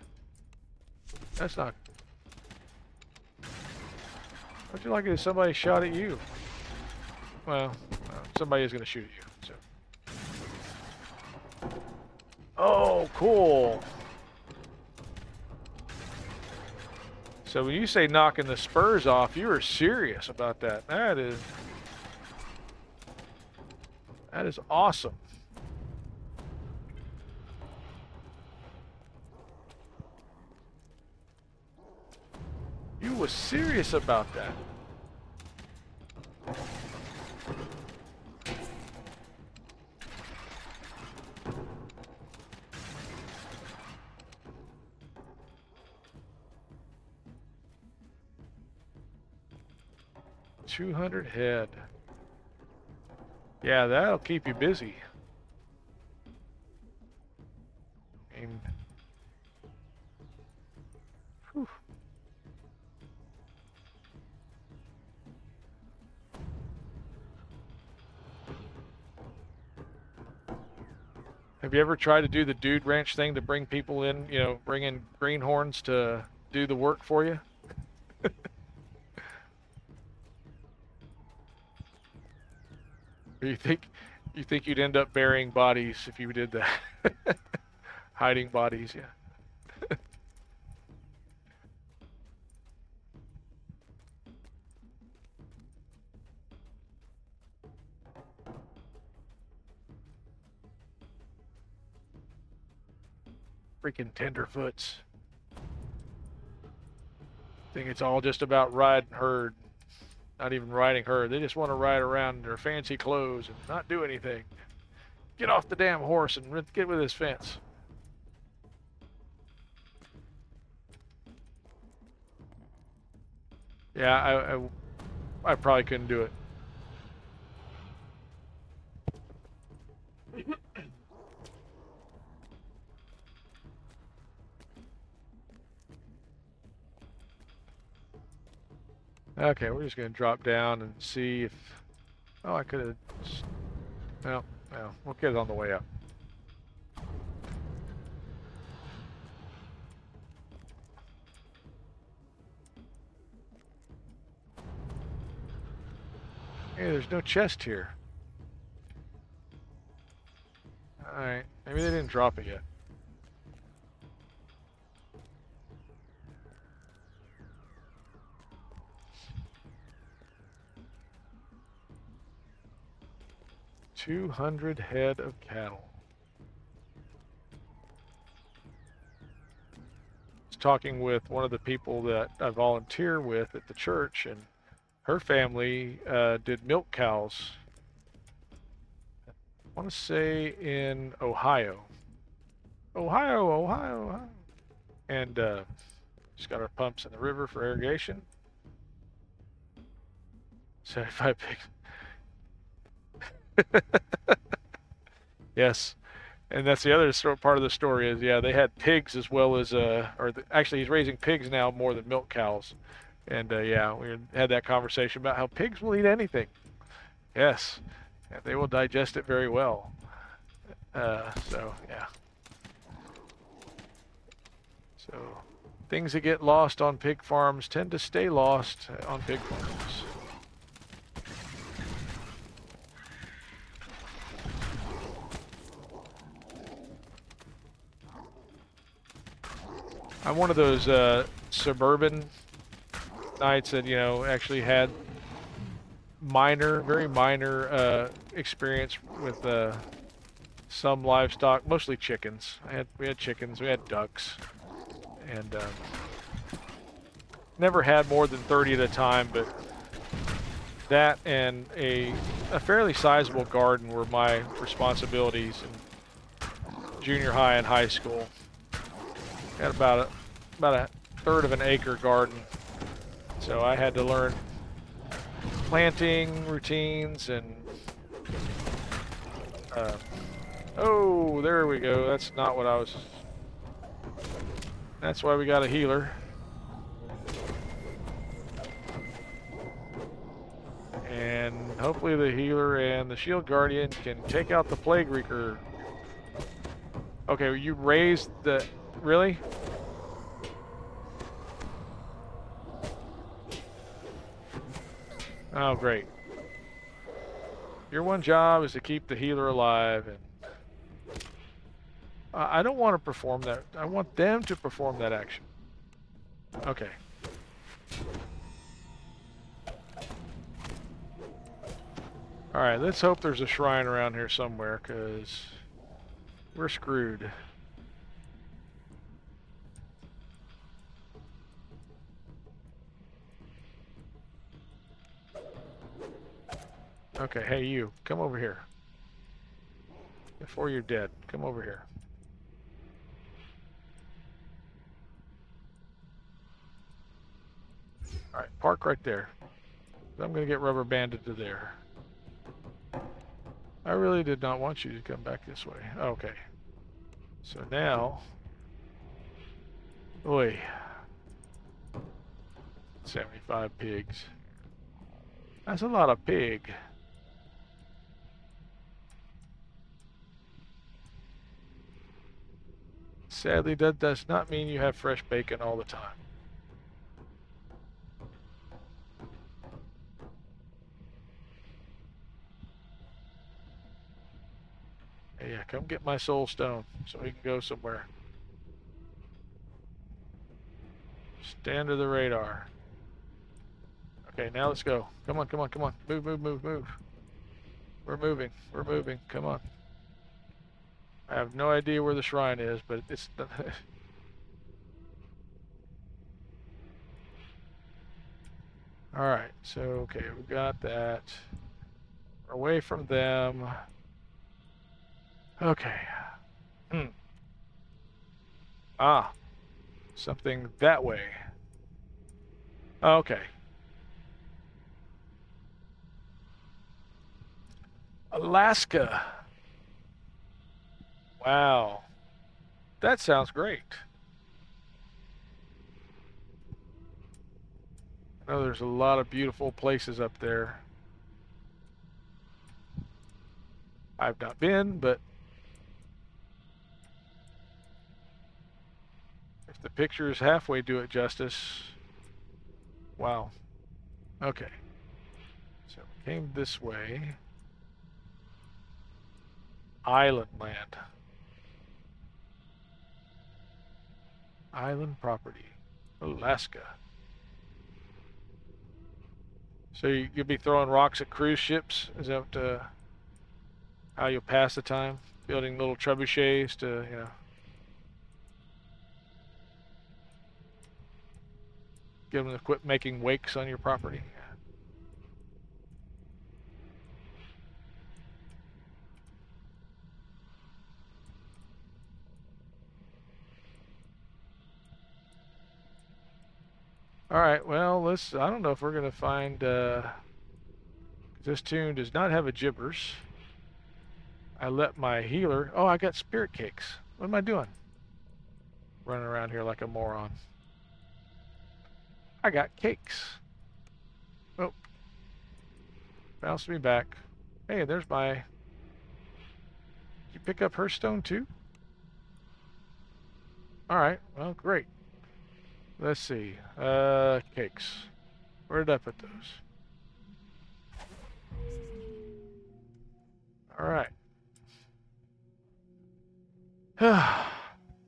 That's not... How'd you like it if somebody shot at you? Well, somebody is going to shoot at you, so... Oh, cool! So when you say knocking the spurs off, you are serious about that. That is awesome. You was serious about that. $200 head. Yeah, that'll keep you busy. I mean, whew. Have you ever tried to do the dude ranch thing to bring people in, you know, bring in greenhorns to do the work for you? Or you think you'd end up burying bodies if you did that? Hiding bodies, yeah. Freaking tenderfoots. Think it's all just about riding herd. Not even riding herd. They just want to ride around in their fancy clothes and not do anything. Get off the damn horse and get with this fence. Yeah, I probably couldn't do it. Okay, we're just going to drop down and see if... Oh, I could have... Well, we'll get it on the way up. Hey, there's no chest here. Alright, maybe they didn't drop it yet. 200 head of cattle. I was talking with one of the people that I volunteer with at the church, and her family did milk cows. I want to say in Ohio. Ohio. And she's got her pumps in the river for irrigation. 75 pigs. Yes. And that's the other part of the story is, yeah, they had pigs as well as, actually he's raising pigs now more than milk cows. And yeah, we had that conversation about how pigs will eat anything. Yes. And they will digest it very well. So, yeah. So, things that get lost on pig farms tend to stay lost on pig farms. I'm one of those suburban knights that, you know, actually had very minor experience with some livestock, mostly chickens. We had chickens, we had ducks, and never had more than 30 at a time, but that and a fairly sizable garden were my responsibilities in junior high and high school. Had about a third of an acre garden, so I had to learn planting routines and oh, there we go. That's not what I was. That's why we got a healer. And hopefully the healer and the shield guardian can take out the plague reeker. Okay, you raised the... Really? Oh, great. Your one job is to keep the healer alive, and I don't want to perform that. I want them to perform that action. Okay. Alright, let's hope there's a shrine around here somewhere, because we're screwed. Okay, hey you, come over here. Before you're dead, come over here. Alright, park right there. I'm gonna get rubber banded to there. I really did not want you to come back this way. Okay. So now... Oi. 75 pigs. That's a lot of pig. Sadly, that does not mean you have fresh bacon all the time. Hey, yeah, come get my soul stone so we can go somewhere. Stay under the radar. Okay, now let's go. Come on, come on, come on. Move, move, move, move. We're moving. We're moving. Come on. I have no idea where the shrine is, but it's... Alright, so, okay, we got that. We're away from them. Okay. Ah. Something that way. Okay. Alaska. Wow. That sounds great. I know there's a lot of beautiful places up there. I've not been, but if the pictures halfway do it justice. Wow. Okay. So we came this way. Island land. Island property. Alaska. So you'll be throwing rocks at cruise ships? Is that how you'll pass the time, building little trebuchets to, you know, get them to quit making wakes on your property. All right, well, let's, I don't know if we're going to find, this tune does not have a gibbers. I let my healer, oh, I got spirit cakes. What am I doing? Running around here like a moron. I got cakes. Oh. Bounced me back. Hey, there's my, did you pick up her stone too? All right, well, great. Let's see. Cakes. Where did I put those? All right. All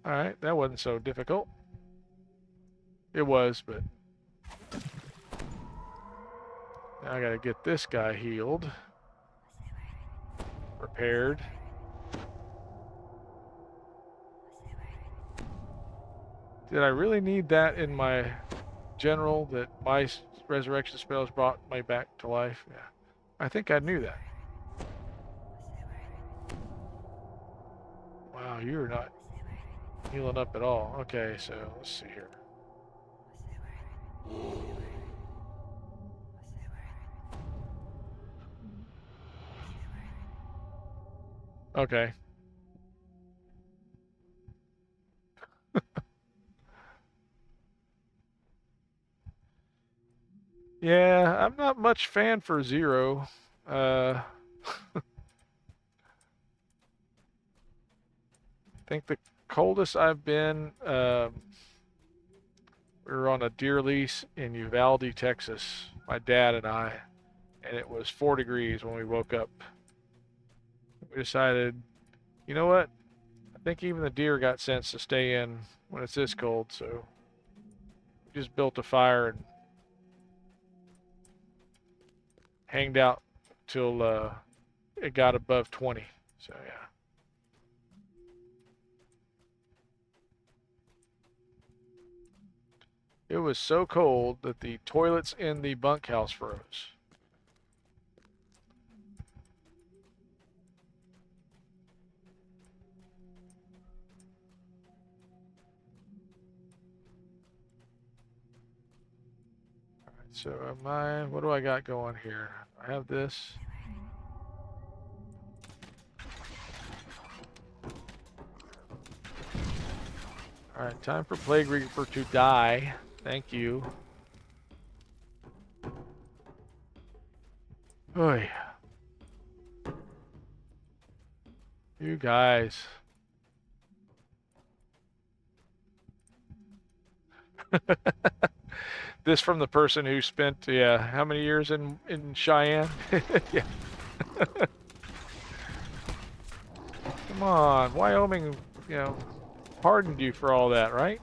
right, that wasn't so difficult. It was, but now I gotta get this guy healed. Repaired. Did I really need that in my general, that my resurrection spells brought me back to life? Yeah. I think I knew that. Wow, you're not healing up at all. Okay, so let's see here. Okay. Yeah, I'm not much fan for Zero. I think the coldest I've been, we were on a deer lease in Uvalde, Texas, my dad and I, and it was 4 degrees when we woke up. We decided, you know what? I think even the deer got sense to stay in when it's this cold, so we just built a fire and hanged out till it got above 20. So yeah. It was so cold that the toilets in the bunkhouse froze. All right, so what do I got going here? I have this. All right, time for Plague Reaper to die. Thank you. Oy. You guys. This from the person who spent, yeah, how many years in Cheyenne? Yeah. Come on, Wyoming, you know, pardoned you for all that, right?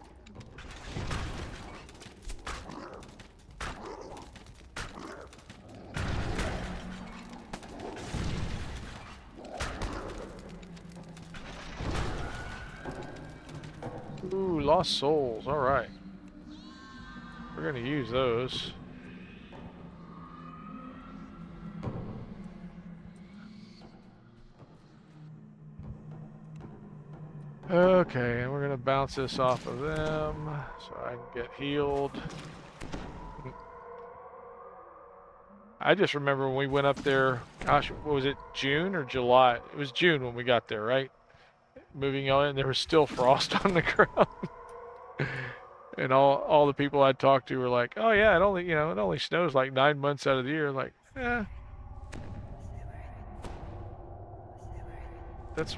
Ooh, lost souls. All right. We're going to use those. Okay, and we're going to bounce this off of them so I can get healed. I just remember when we went up there, gosh, what was it, June or July? It was June when we got there, right? Moving on, and there was still frost on the ground. And all the people I'd talked to were like, "Oh yeah, it only snows like 9 months out of the year." Like, that's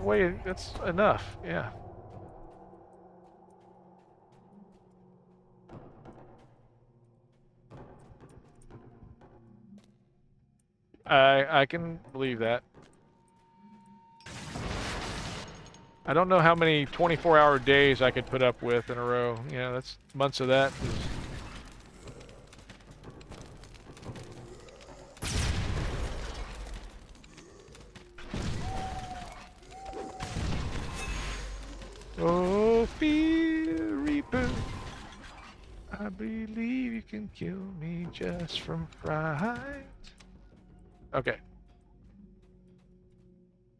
enough. Yeah. I can believe that. I don't know how many 24-hour days I could put up with in a row. You know, that's months of that. Oh, fear reaper, I believe you can kill me just from fright. Okay.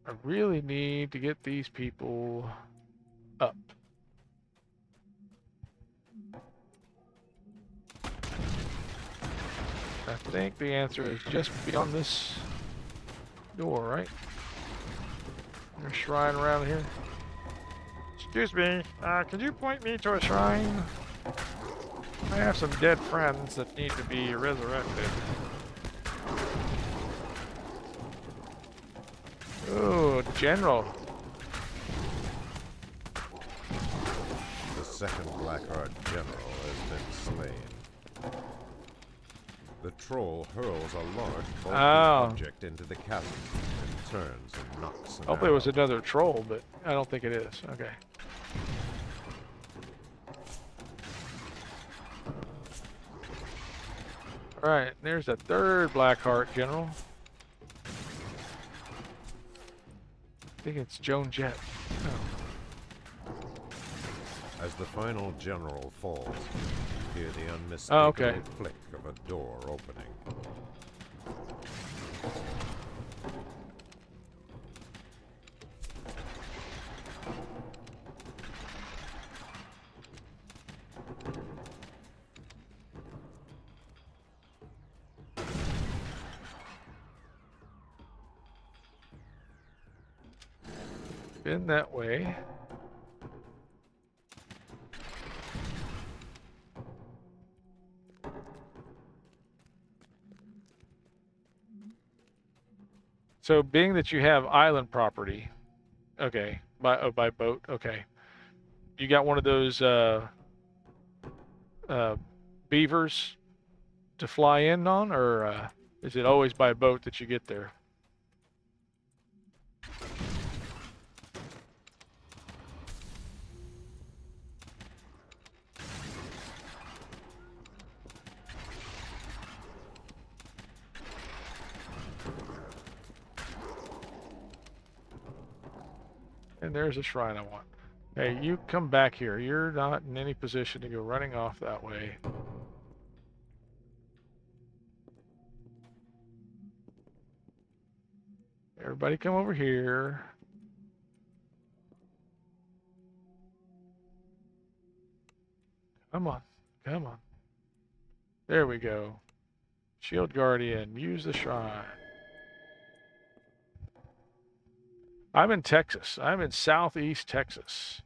I really need to get these people up. I think the answer is just beyond this door, right? There's a shrine around here. Excuse me, could you point me to a shrine? I have some dead friends that need to be resurrected. Oh, General. The second Blackheart general has been slain. The troll hurls a large bulky object into the chasm and turns and knocks an Hopefully it was arrow. another troll, but I don't think it is. Okay. Alright, there's a third Blackheart general. I think it's Joan Jett. Oh. As the final general falls, you hear the unmistakable flick of a door opening. Been that way. So being that you have island property, okay, by boat, okay. You got one of those beavers to fly in on, or is it always by boat that you get there? And there's a shrine I want. Hey, you come back here. You're not in any position to go running off that way. Everybody come over here. Come on. Come on. There we go. Shield Guardian, use the shrine. I'm in Texas. I'm in southeast Texas.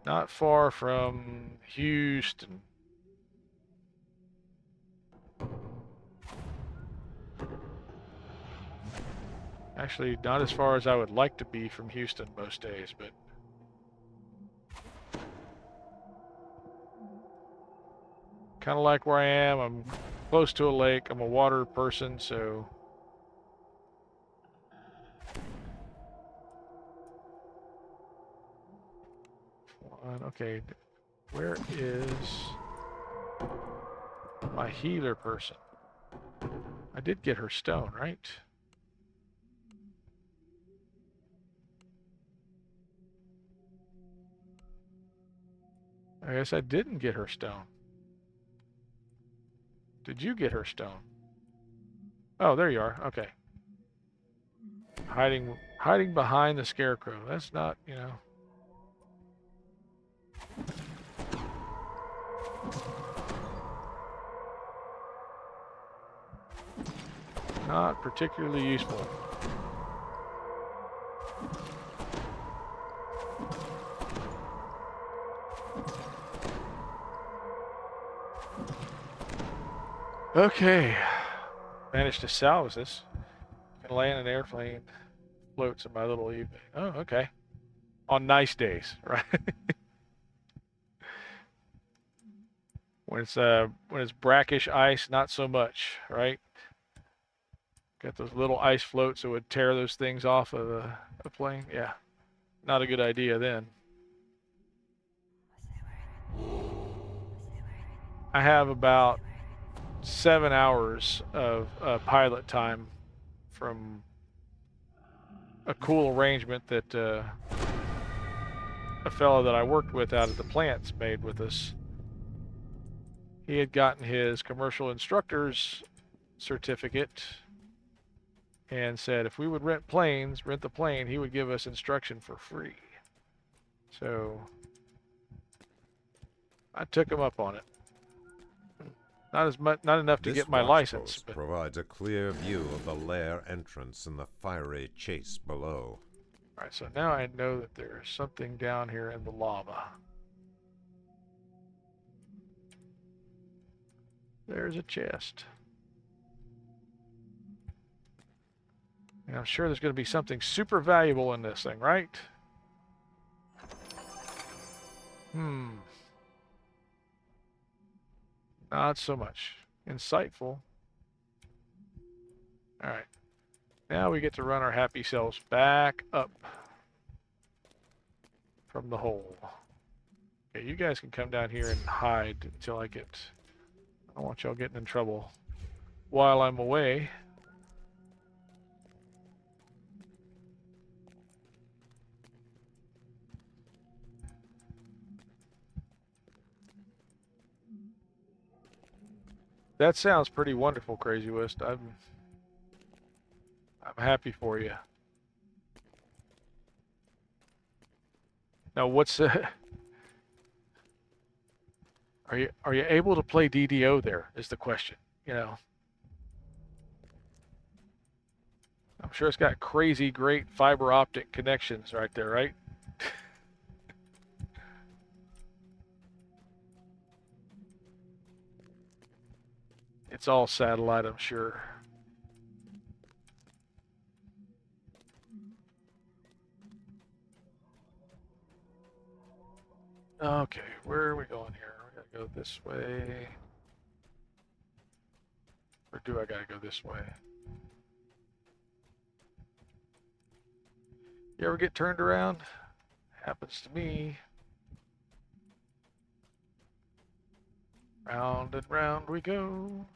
Not far from Houston. Actually, not as far as I would like to be from Houston most days, but kind of like where I am. I'm close to a lake. I'm a water person, so okay, where is my healer person? I did get her stone, right? I guess I didn't get her stone. Did you get her stone? Oh, there you are. Okay. Hiding behind the scarecrow. That's not, you know. Not particularly useful. Okay. Managed to salvage this. Can land an airplane. Floats in my little evening. Oh, okay. On nice days, right? When it's brackish ice, not so much, right? Got those little ice floats that would tear those things off of a plane. Yeah, not a good idea then. I have about 7 hours of pilot time from a cool arrangement that a fellow that I worked with out at the plants made with us. He had gotten his commercial instructor's certificate and said if we would rent the plane, he would give us instruction for free. So I took him up on it. Not enough to This get my watch license, post but provides a clear view of the lair entrance and the fiery chase below. all right. So now I know that there's something down here in the lava. There's a chest. And I'm sure there's going to be something super valuable in this thing, right? Not so much. Insightful. All right. Now we get to run our happy selves back up from the hole. Okay, you guys can come down here and hide until I don't want y'all getting in trouble while I'm away. That sounds pretty wonderful, Crazy West. I'm happy for you. Now, what's are you able to play DDO there? Is the question. You know, I'm sure it's got crazy great fiber optic connections right there, right? It's all satellite, I'm sure. Okay, where are we going here? We gotta go this way. Or do I gotta go this way? You ever get turned around? Happens to me. Round and round we go.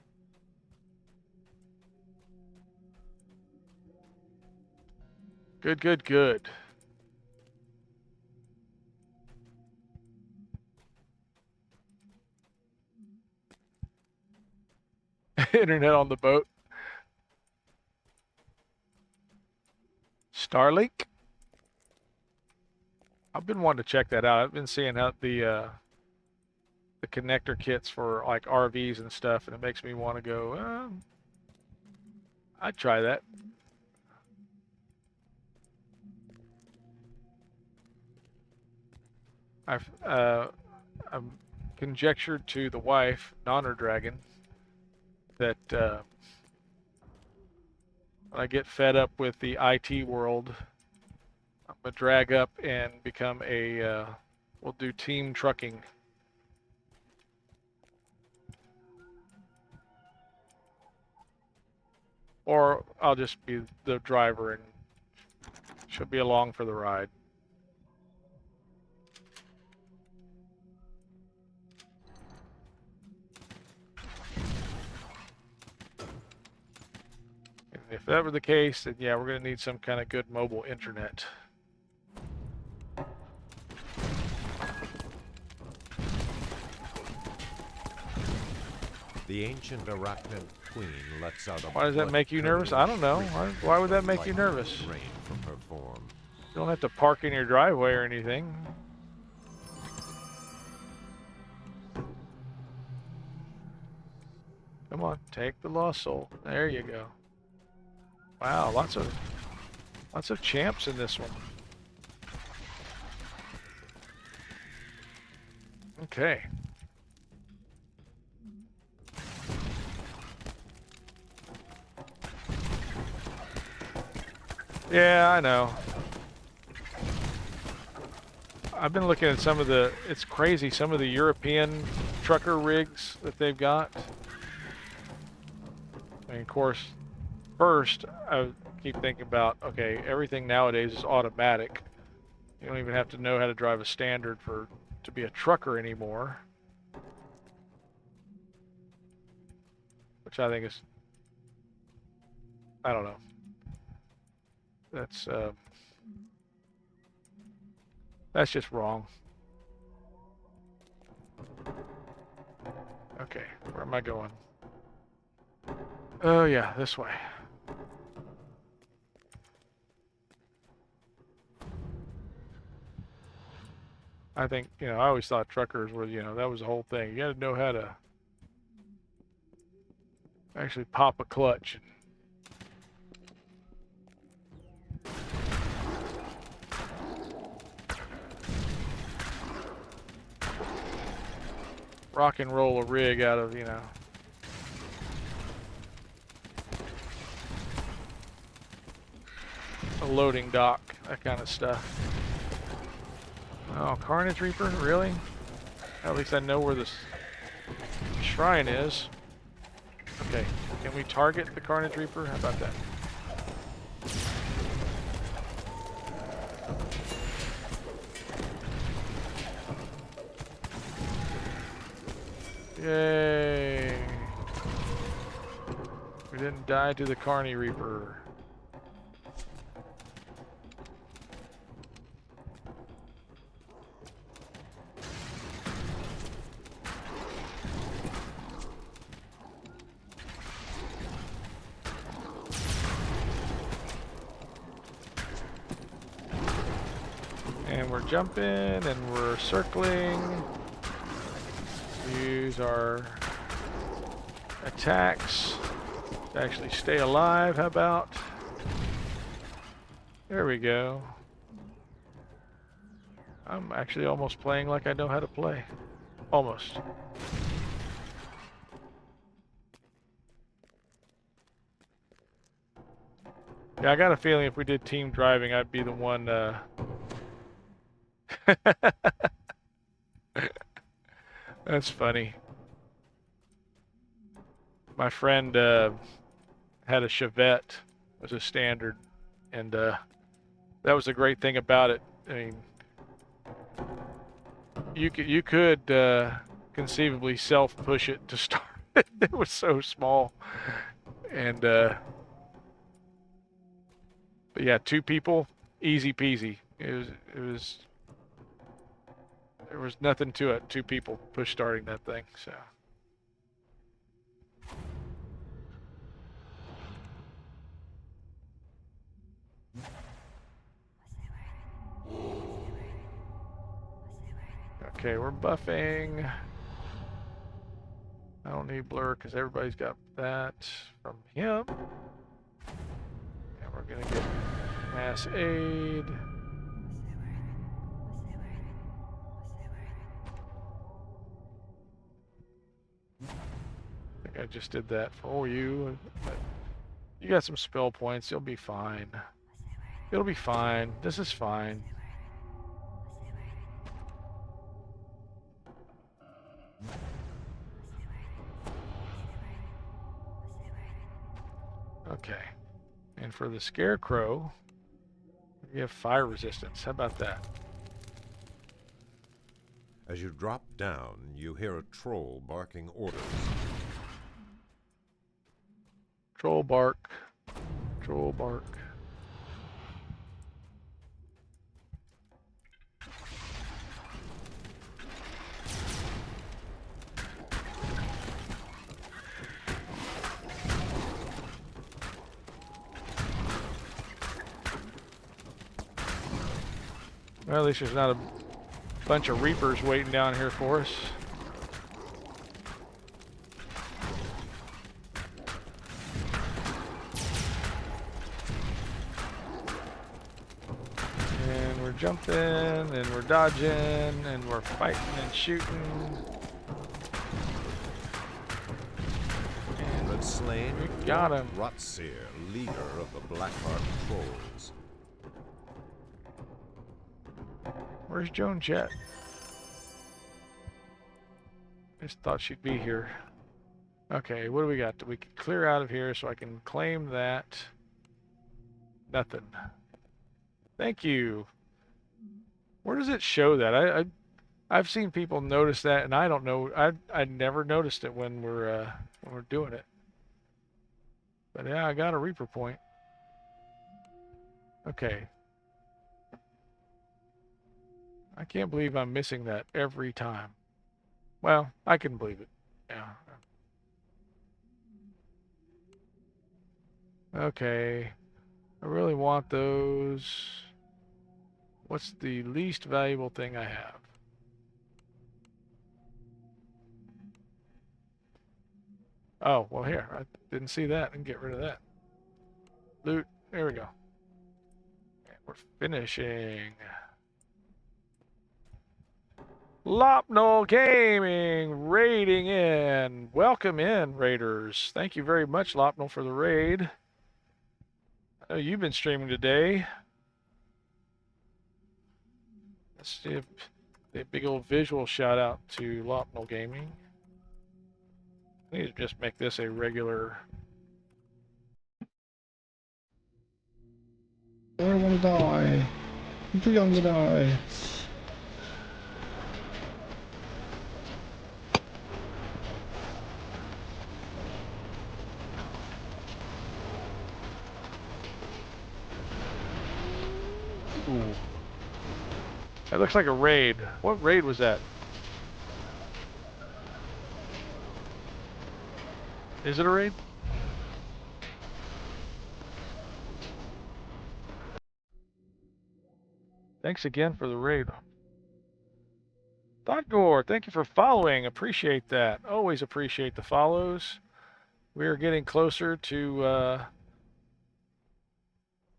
Good, good, good. Internet on the boat. Starlink? I've been wanting to check that out. I've been seeing how the connector kits for like RVs and stuff, and it makes me want to go, I'd try that. I'm conjectured to the wife, Donner Dragon, that when I get fed up with the IT world, I'm gonna drag up and become we'll do team trucking. Or I'll just be the driver and she'll be along for the ride. And if that were the case, then yeah, we're going to need some kind of good mobile internet. The ancient arachnid queen lets out a Why does that make you nervous? I don't know. Why would that make you nervous? Rain from her form. You don't have to park in your driveway or anything. Come on, take the lost soul. There you go. Wow, lots of champs in this one. Okay. Yeah, I know. I've been looking at it's crazy, some of the European trucker rigs that they've got. I mean, of course, first, I keep thinking about, okay, everything nowadays is automatic. You don't even have to know how to drive a standard to be a trucker anymore. Which I think is, I don't know. That's, That's just wrong. Okay, where am I going? Oh yeah, this way. I think, I always thought truckers were, that was the whole thing. You got to know how to actually pop a clutch. Rock and roll a rig out of, a loading dock, that kind of stuff. Oh, Carnage Reaper, really? At least I know where this shrine is. Okay, can we target the Carnage Reaper? How about that? Yay! We didn't die to the Carnage Reaper. And we're jumping and we're circling. Use our attacks to actually stay alive. How about? There we go. I'm actually almost playing like I know how to play. Almost. Yeah, I got a feeling if we did team driving, I'd be the one. That's funny. My friend had a Chevette as a standard, and that was the great thing about it. I mean, you could conceivably self-push it to start. It was so small, and but yeah, 2 people, easy peasy. There was nothing to it. 2 people push starting that thing. So. Okay, we're buffing. I don't need blur because everybody's got that from him. And we're gonna get mass aid. I think I just did that for you. But you got some spell points. You'll be fine. It'll be fine. This is fine. Okay. And for the Scarecrow, we have fire resistance. How about that? As you drop down, you hear a troll barking orders. Troll bark. Troll bark. Well, at least there's not a bunch of Reapers waiting down here for us. And we're jumping, and we're dodging, and we're fighting and shooting. And But slain, we got him. Rotseer, leader of the Blackheart Trolls. Where's Joan Jett? I just thought she'd be here. Okay, what do we got? We can clear out of here so I can claim that. Nothing. Thank you. Where does it show that? I've seen people notice that, and I don't know. I never noticed it when we're doing it. But yeah, I got a Reaper point. Okay. I can't believe I'm missing that every time. Well, I can believe it. Yeah. Okay. I really want those. What's the least valuable thing I have? Oh, well here. I didn't see that and get rid of that. Loot. There we go. And we're finishing. Lopnol Gaming raiding in. Welcome in, raiders. Thank you very much, Lopnol, for the raid. I know you've been streaming today. Let's see if a big old visual shout out to Lopnol Gaming. I need to just make this a regular. I don't want to die. I'm too young to die. Ooh. That looks like a raid. What raid was that? Is it a raid? Thanks again for the raid. Thoughtgore, thank you for following. Appreciate that. Always appreciate the follows. We're getting closer to,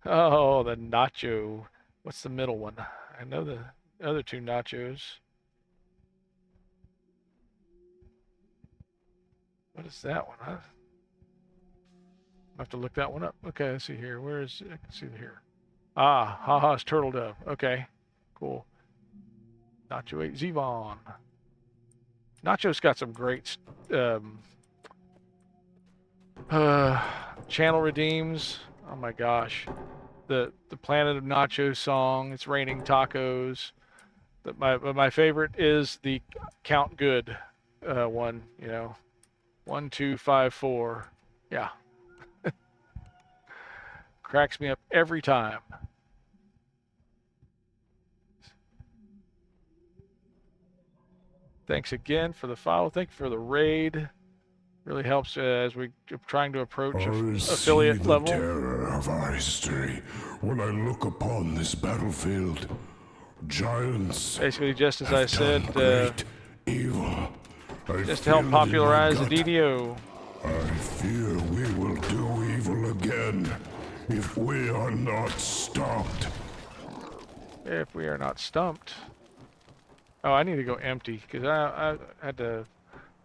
oh, the nacho. What's the middle one? I know the other two nachos. What is that one? I have to look that one up. Okay, let's see here. Where is it? I can see it here. Ah, haha's turtle dove. Okay, cool. Nacho 8 Zevon. Nacho's got some great channel redeems. Oh my gosh. The Planet of Nachos song. It's raining tacos. My favorite is the Count Good one, you know. 1, 2, 5, 4. Yeah. Cracks me up every time. Thanks again for the follow. Thank you for the raid. Really helps as we're trying to approach affiliate the level. Terror of our history. When I look upon this battlefield, giants Basically, just as I said, great evil. just to help popularize the DDO. I fear we will do evil again if we are not stopped. If we are not stumped. Oh, I need to go empty because I had to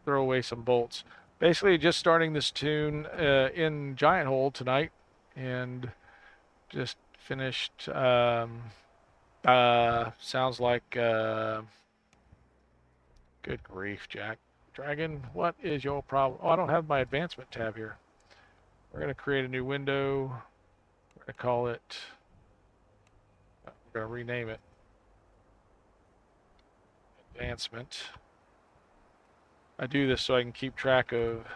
throw away some bolts. Basically, just starting this tune in GiantHold tonight, and just finished. Sounds like. Good grief, Jack. Dragon, what is your problem? Oh, I don't have my advancement tab here. We're gonna create a new window. We're gonna call it. We're gonna rename it. Advancement. I do this so I can keep track of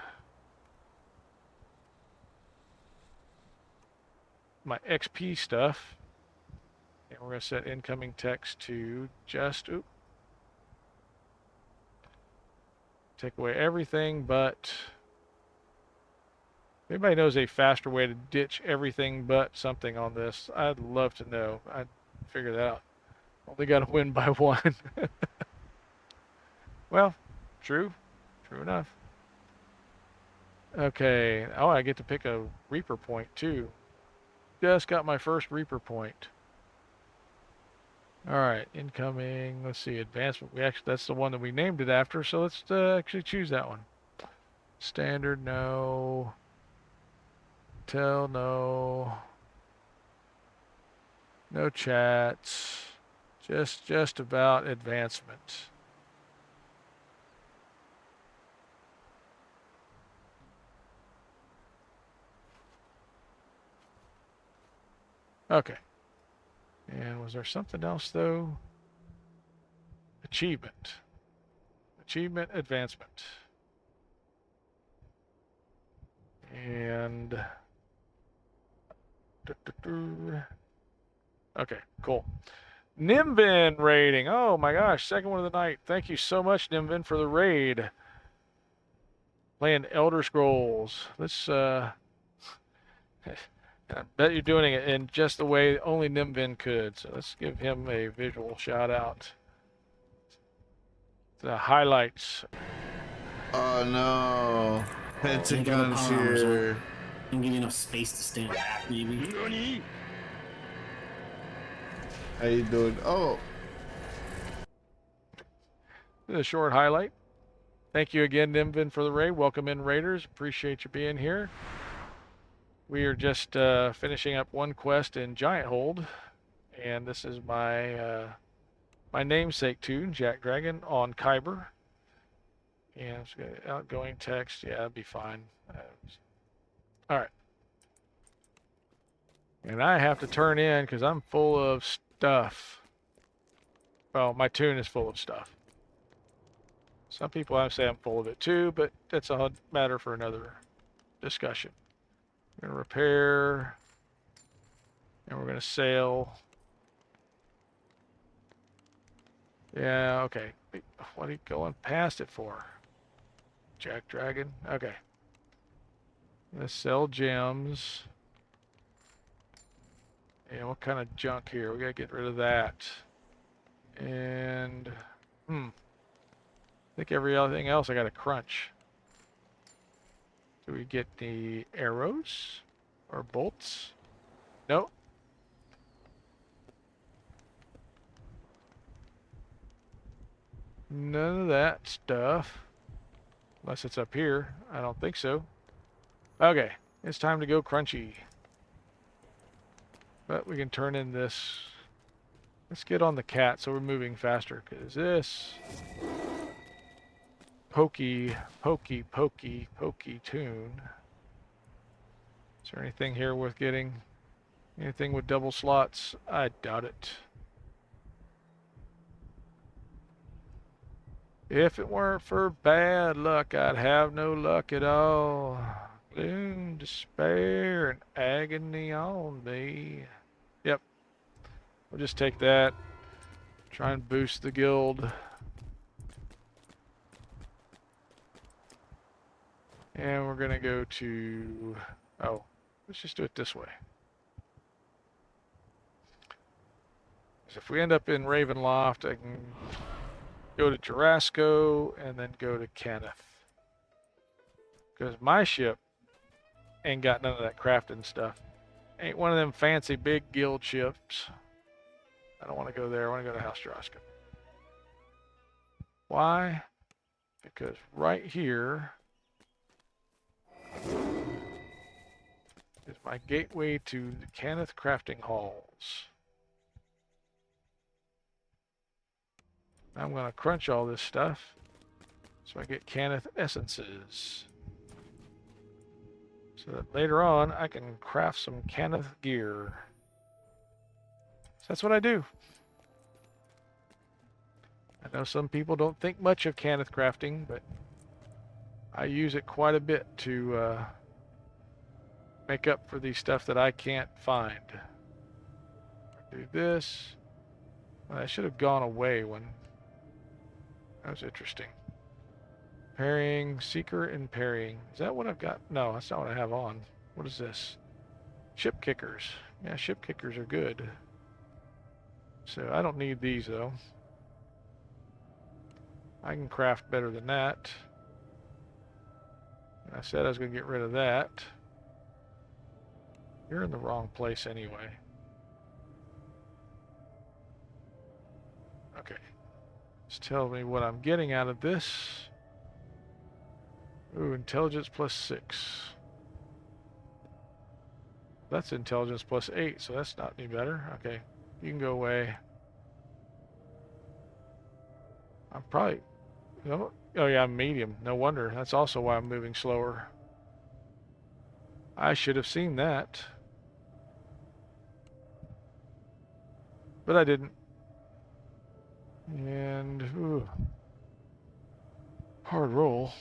my XP stuff. And we're going to set incoming text to just, take away everything, but if anybody knows a faster way to ditch everything but something on this, I'd love to know. I'd figure that out. Only got to win by one. Well, true enough. Okay, oh, I get to pick a Reaper point too. Just got my first Reaper point. All right, incoming. Let's see, advancement. That's the one that we named it after, so let's actually choose that one. Standard, no. Tell, no. No chats. Just about advancement. Okay. And was there something else though? Achievement. Achievement advancement. And okay, cool. Nimvin raiding. Oh my gosh, second one of the night. Thank you so much, Nimvin, for the raid. Playing Elder Scrolls. Let's I bet you're doing it in just the way only Nimvin could. So let's give him a visual shout out. The highlights. Oh no. Pentagon's here. Don't give you enough space to stand back, maybe. How you doing? Oh. A short highlight. Thank you again, Nimvin, for the raid. Welcome in, Raiders. Appreciate you being here. We are just finishing up one quest in GiantHold, and this is my my namesake tune, JackDrag0n, on Kyber. And it's got outgoing text. Yeah, that'd be fine. All right. And I have to turn in because I'm full of stuff. Well, my tune is full of stuff. Some people have say I'm full of it too, but that's a matter for another discussion. We're going to repair, and we're going to sail. Yeah, okay. What are you going past it for? JackDrag0n? Okay. Let's sell gems. And what kind of junk here? We gotta get rid of that. And I think everything else I gotta crunch. Do we get the arrows or bolts? Nope. None of that stuff. Unless it's up here. I don't think so. Okay, it's time to go crunchy. But we can turn in this. Let's get on the cat so we're moving faster, because this pokey tune. Is there anything here worth getting? Anything with double slots? I doubt it. If it weren't for bad luck, I'd have no luck at all. Gloom, despair, and agony on me. Yep. We'll just take that. Try and boost the guild. And we're gonna go to... Oh, let's just do it this way. Because if we end up in Ravenloft, I can go to Jarasco and then go to Kenneth. Because my ship ain't got none of that crafting stuff. Ain't one of them fancy big guild ships. I don't want to go there. I want to go to House Jarasco. Why? Because right here is my gateway to the Kenneth crafting halls. I'm going to crunch all this stuff so I get Kenneth essences. So that later on I can craft some Kenneth gear. So that's what I do. I know some people don't think much of Kenneth crafting, but I use it quite a bit to make up for the stuff that I can't find. Do this. Well, I should have gone away when... That was interesting. Parrying, seeker, and parrying. Is that what I've got? No, that's not what I have on. What is this? Ship kickers. Yeah, ship kickers are good. So I don't need these though. I can craft better than that. I said I was going to get rid of that. You're in the wrong place anyway. Okay. Just tell me what I'm getting out of this. Ooh, intelligence +6. That's intelligence +8, so that's not any better. Okay, you can go away. I'm probably... No, oh yeah, I'm medium. No wonder. That's also why I'm moving slower. I should have seen that. But I didn't. And... Ooh. Hard roll.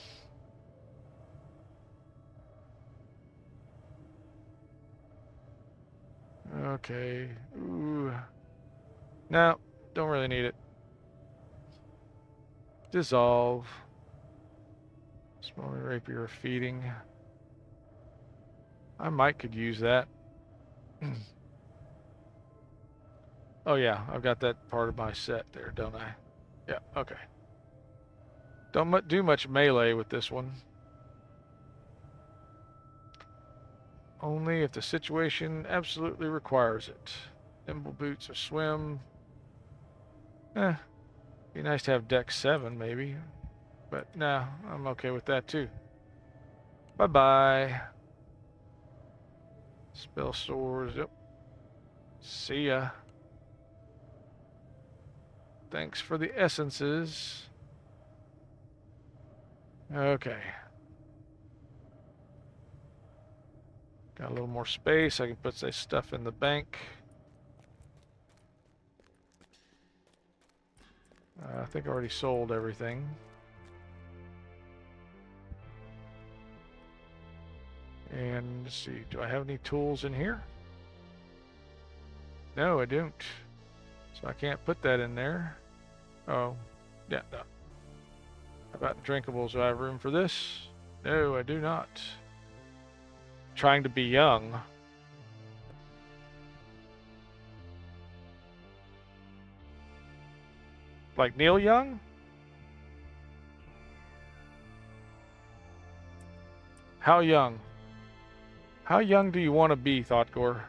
Okay. Ooh. No, don't really need it. Dissolve. Smaller rapier feeding. I might could use that. Oh yeah, I've got that part of my set there, don't I? Yeah, okay. Don't do much melee with this one. Only if the situation absolutely requires it. Nimble boots or swim. Be nice to have deck 7 maybe. But no, I'm okay with that too. Bye-bye. Spell stores, yep. See ya. Thanks for the essences. Okay. Got a little more space. I can put this stuff in the bank. I think I already sold everything. And let's see, do I have any tools in here? No, I don't. So I can't put that in there. Oh, yeah, no. How about drinkables? Do I have room for this? No, I do not. Trying to be young. Like Neil Young? How young? How young do you want to be, Thoughtcore?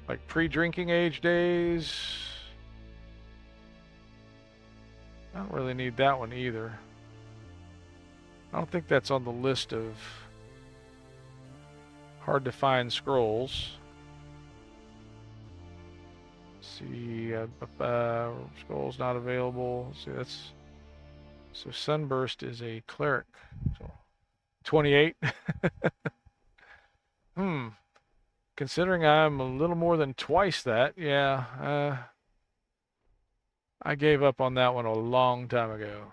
Like pre-drinking age days? I don't really need that one either. I don't think that's on the list of hard to find scrolls. See, scrolls not available. See, that's so Sunburst is a cleric. So 28. Considering I'm a little more than twice that, yeah. I gave up on that one a long time ago.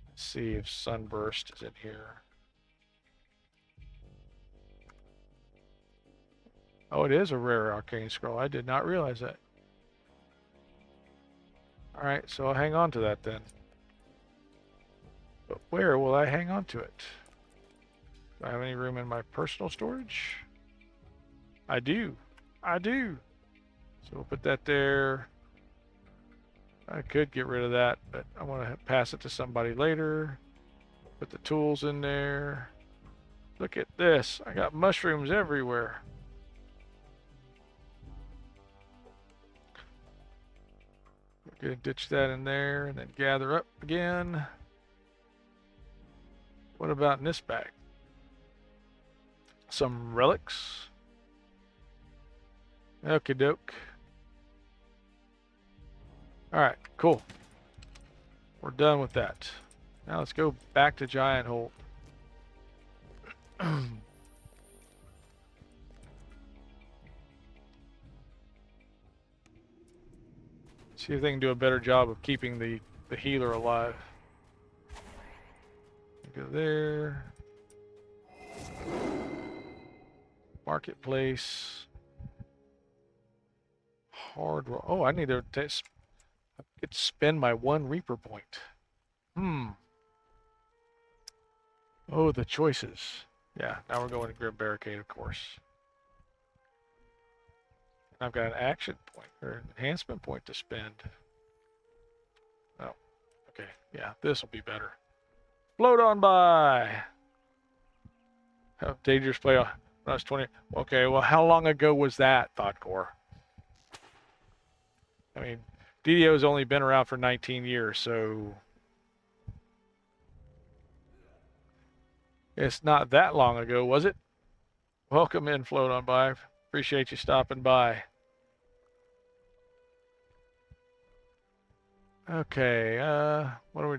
Let's see if Sunburst is in here. Oh, it is a rare arcane scroll. I did not realize that. All right, so I'll hang on to that then. But where will I hang on to it? Do I have any room in my personal storage? I do. I do. So we'll put that there. I could get rid of that, but I want to pass it to somebody later. Put the tools in there. Look at this. I got mushrooms everywhere. We're going to ditch that in there and then gather up again. What about in this bag? Some relics. Okie doke. Alright, cool. We're done with that. Now let's go back to GiantHold. See if they can do a better job of keeping the healer alive. Go there. Marketplace. Hard roll. Oh, I need to get to spend my 1 Reaper point. Oh, the choices. Yeah, now we're going to Grim Barricade, of course. I've got an action point or an enhancement point to spend. Oh, okay. Yeah, this will be better. Float on by. How dangerous play when I was 20. Okay, well, how long ago was that, Thoughtcore? I mean, DDO's only been around for 19 years, so it's not that long ago, was it? Welcome in, Float on by. Appreciate you stopping by. Okay, what are we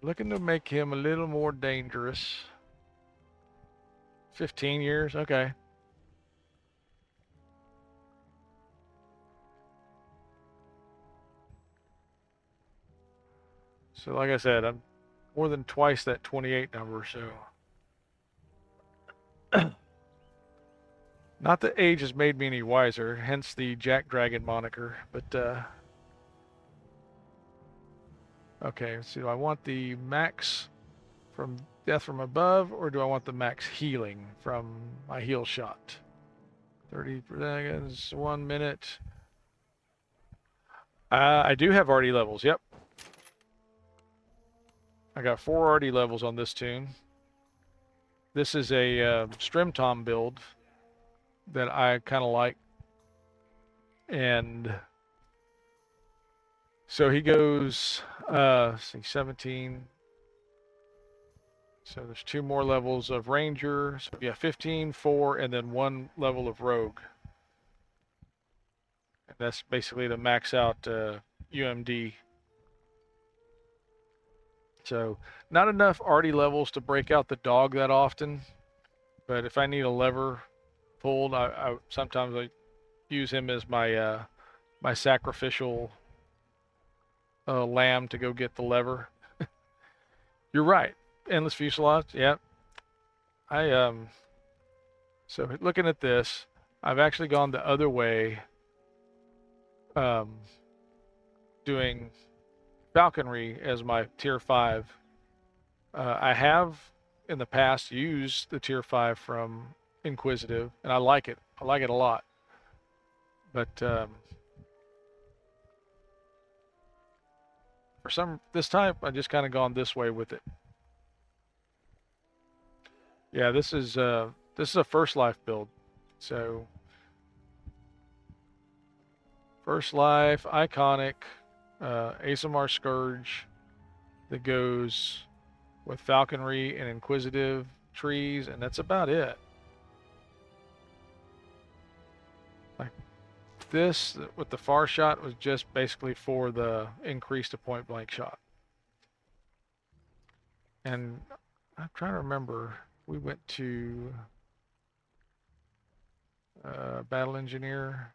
looking to make him a little more dangerous? 15 years, okay. So like I said, I'm more than twice that 28 number, so Not that age has made me any wiser, hence the JackDrag0n moniker, but okay, so do I want the max from death from above, or do I want the max healing from my heal shot? 30 seconds, 1 minute. I do have RD levels, yep. I got 4 RD levels on this tune. This is a Strim Tom build that I kind of like. And so he goes, see, 17. So there's 2 more levels of Ranger. So yeah, 15, 4, and then 1 level of Rogue. And that's basically to max out UMD. So not enough arty levels to break out the dog that often. But if I need a lever pulled, I sometimes I use him as my my sacrificial lamb to go get the lever. You're right. Endless fuselage. Yep. So looking at this, I've actually gone the other way, doing falconry as my tier 5. I have in the past used the tier 5 from Inquisitive, and I like it. I like it a lot. But for this time, I just kind of gone this way with it. Yeah, this is a first life build. So first life, iconic, ASMR Scourge that goes with falconry and inquisitive trees, and that's about it. Like this with the far shot was just basically for the increase to point blank shot. And I'm trying to remember, we went to Battle Engineer.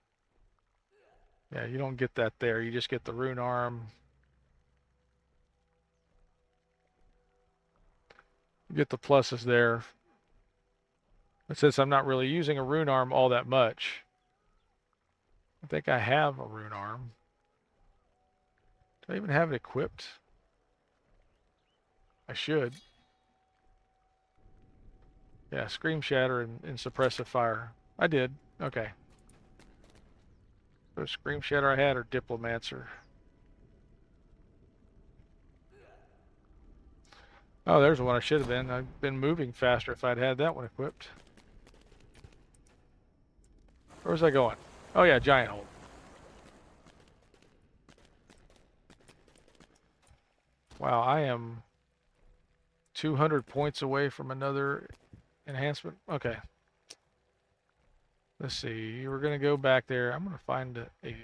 Yeah, you don't get that there. You just get the rune arm. You get the pluses there. But since I'm not really using a rune arm all that much, I think I have a rune arm. Do I even have it equipped? I should. Yeah, Scream Shatter and Suppressive Fire. I did. Okay. So Scream Shatter I had, or Diplomancer. Oh, there's the one I should have been. I've been moving faster if I'd had that one equipped. Where was I going? Oh yeah, GiantHold. Wow, I am 200 points away from another enhancement. Okay. Let's see. We're going to go back there. I'm going to find a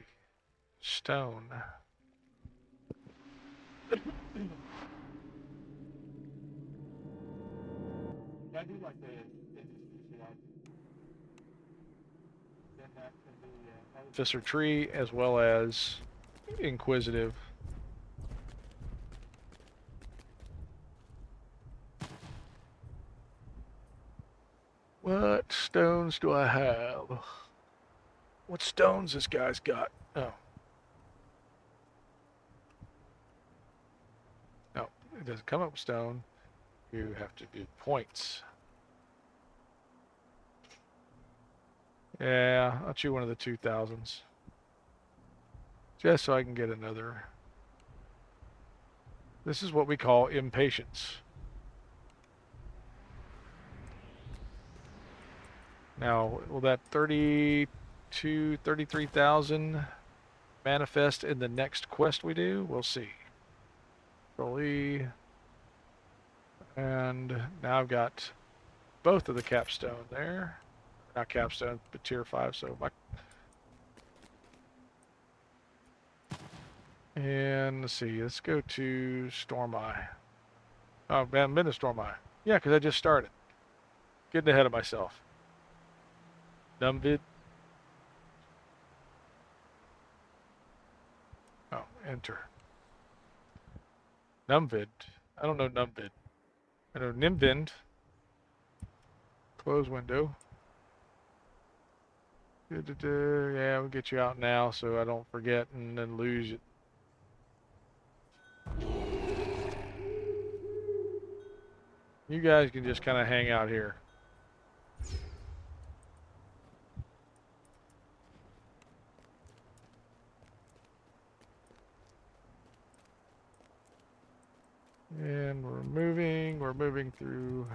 stone. I do like the Artificer Tree as well as Inquisitive. What stones do I have? What stones this guy's got? Oh. No, it doesn't come up with stone. You have to do points. Yeah, I'll chew one of the 2000s. Just so I can get another. This is what we call impatience. Now, will that 33,000 manifest in the next quest we do? We'll see. Control E. And now I've got both of the capstone there. Not capstone, but tier 5, so my... And let's see, let's go to Storm Eye. Oh, man, I've been to Storm Eye. Yeah, because I just started. Getting ahead of myself. Numbvid. Oh, enter. Numvid. I don't know Numvid. I know Nimvind. Close window. Yeah, we'll get you out now so I don't forget and then lose it. You guys can just kind of hang out here. And we're moving through.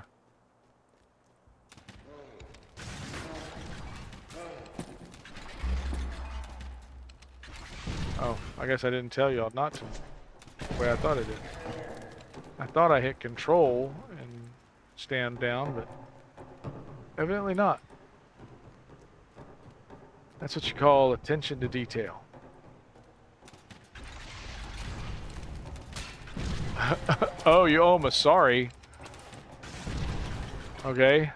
Oh, I guess I didn't tell y'all not to. The way I thought I did. I thought I hit control and stand down, but evidently not. That's what you call attention to detail. Oh, you owe him a sorry. Okay.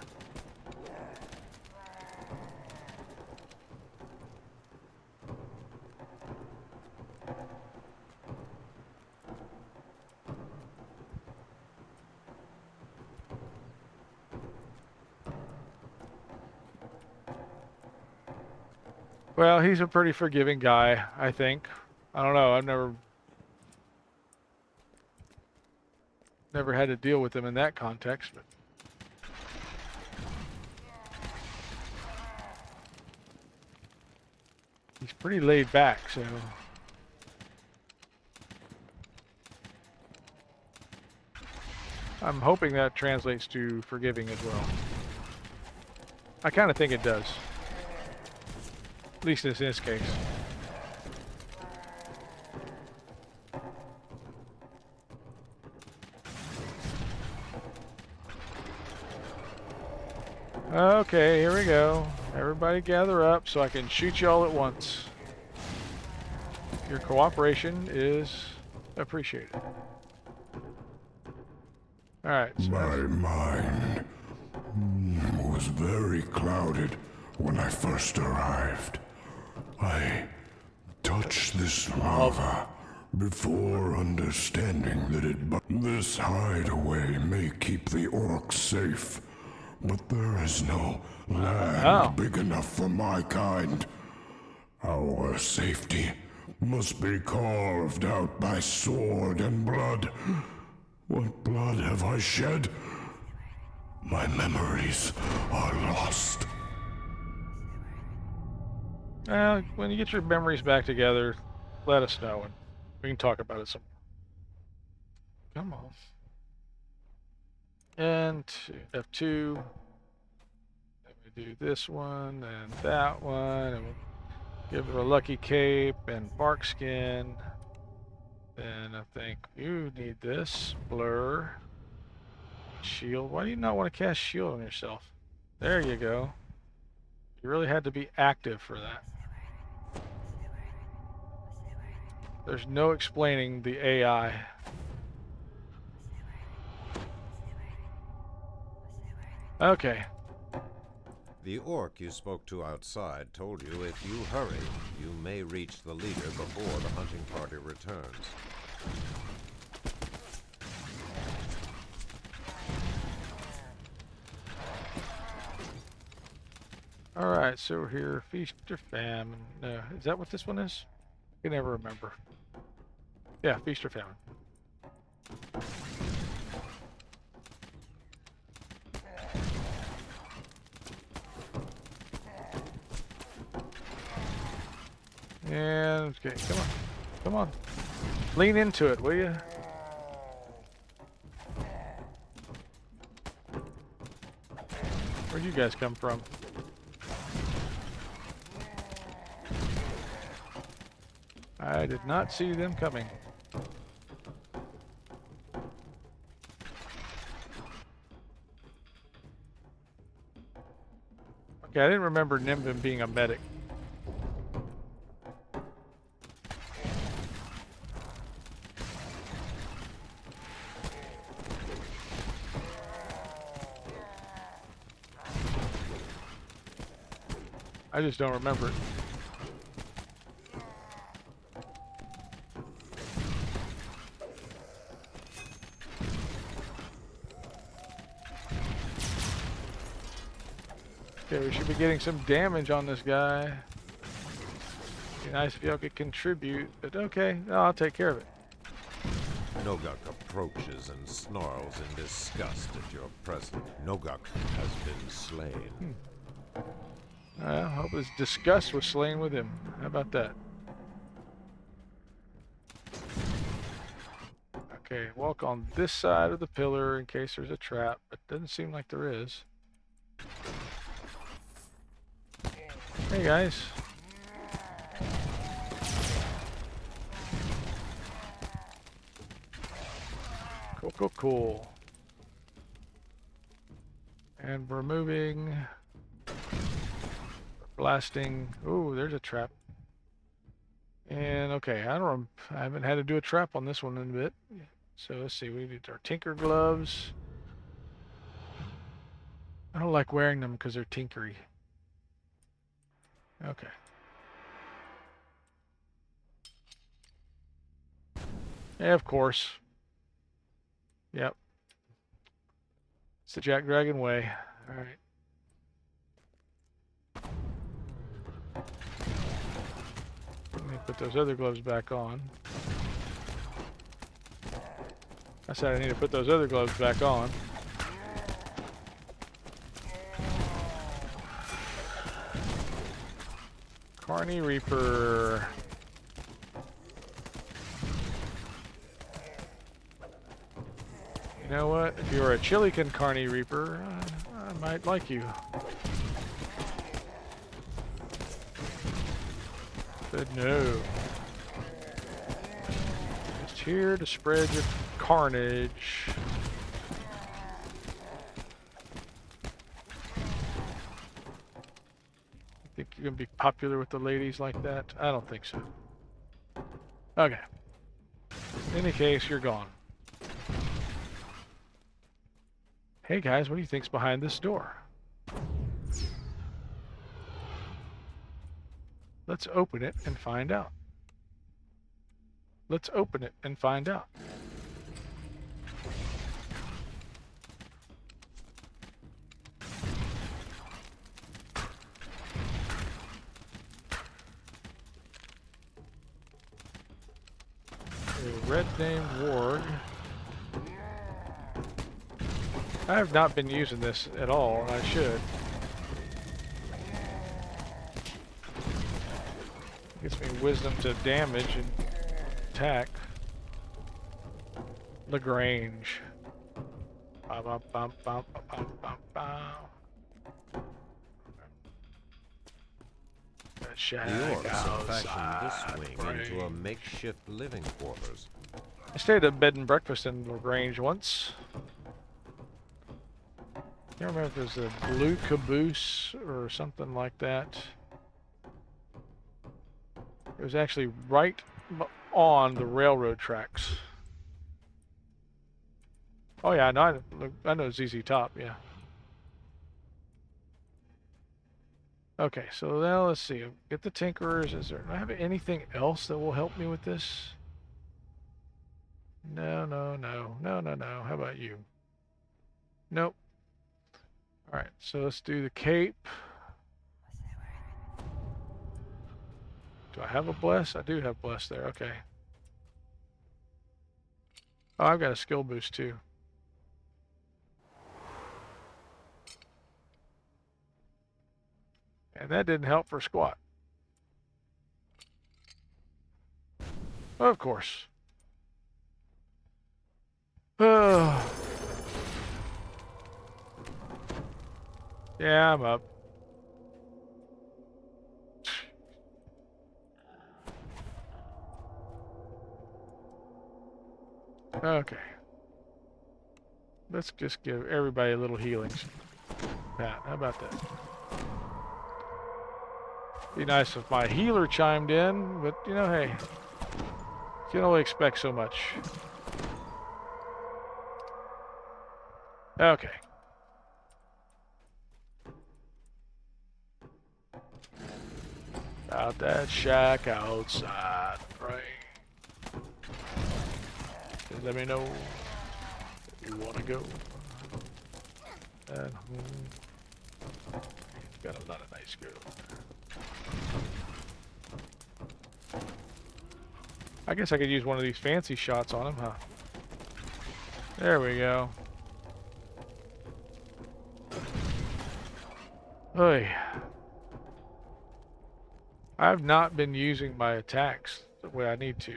Well, he's a pretty forgiving guy, I think. I don't know. I've never had to deal with him in that context, but he's pretty laid back, so I'm hoping that translates to forgiving as well. I kind of think it does. At least in this case. Okay, here we go. Everybody gather up so I can shoot you all at once. Your cooperation is appreciated. Alright. So My mind was very clouded when I first arrived. I touched this lava before understanding that this hideaway may keep the orcs safe, but there is no land big enough for my kind. Our safety must be carved out by sword and blood. What blood have I shed? My memories are lost. When you get your memories back together, let us know and we can talk about it some more. Come on. And F2. Then we do this one and that one, and we'll give her a lucky cape and bark skin. Then I think you need this blur. Shield. Why do you not want to cast shield on yourself? There you go. You really had to be active for that. There's no explaining the AI. Okay. The orc you spoke to outside told you if you hurry, you may reach the leader before the hunting party returns. Alright, so we're here. Feast or famine. No, is that what this one is? I can never remember. Yeah, feast or famine. And okay, come on. Come on. Lean into it, will you? Where'd you guys come from? I did not see them coming. Okay, I didn't remember Nimbin being a medic. I just don't remember it. Okay, we should be getting some damage on this guy. Be nice if y'all could contribute, but okay, no, I'll take care of it. Noguk approaches and snarls in disgust at your presence. Noguk has been slain. I hope his disgust was slain with him. How about that? Okay, walk on this side of the pillar in case there's a trap, but doesn't seem like there is. Hey guys. Cool, cool, cool. And we're moving. Blasting. Ooh, there's a trap. And okay, I haven't had to do a trap on this one in a bit. So let's see, we need our tinker gloves. I don't like wearing them because they're tinkery. Okay. Yeah, of course. Yep. It's the JackDrag0n way. All right. Let me put those other gloves back on. I said I need to put those other gloves back on. Carney Reaper. You know what? If you're a Chilican Carney Reaper, I might like you. But no. Just here to spread your carnage. Think you're gonna be popular with the ladies like that? I don't think so. Okay. In any case, you're gone. Hey guys, what do you think's behind this door? Let's open it and find out. Let's open it and find out. A red-named warg. I have not been using this at all, and I should. Gives me wisdom to damage and attack. Lagrange. Ba ba bum bum bum bum bum. The orcs have fashioned this wing into a makeshift living quarters. I stayed at bed and breakfast in Lagrange once. I can't remember if it was a blue caboose or something like that. It was actually right on the railroad tracks. Oh yeah, I know ZZ Top, yeah. Okay, so now let's see. Get the tinkerers. Do I have anything else that will help me with this? No. How about you? Nope. Alright, so let's do the cape. Do I have a bless? I do have bless there, okay. Oh, I've got a skill boost too. And that didn't help for squat. Of course. Yeah, I'm up. Okay. Let's just give everybody a little healing. Pat, how about that? Be nice if my healer chimed in, but you know, hey, you can only expect so much. Okay. About that shack outside, right? Just let me know if you want to go. At home. got a lot of nice girls. I guess I could use one of these fancy shots on him, huh? There we go. Oy. I've not been using my attacks the way I need to.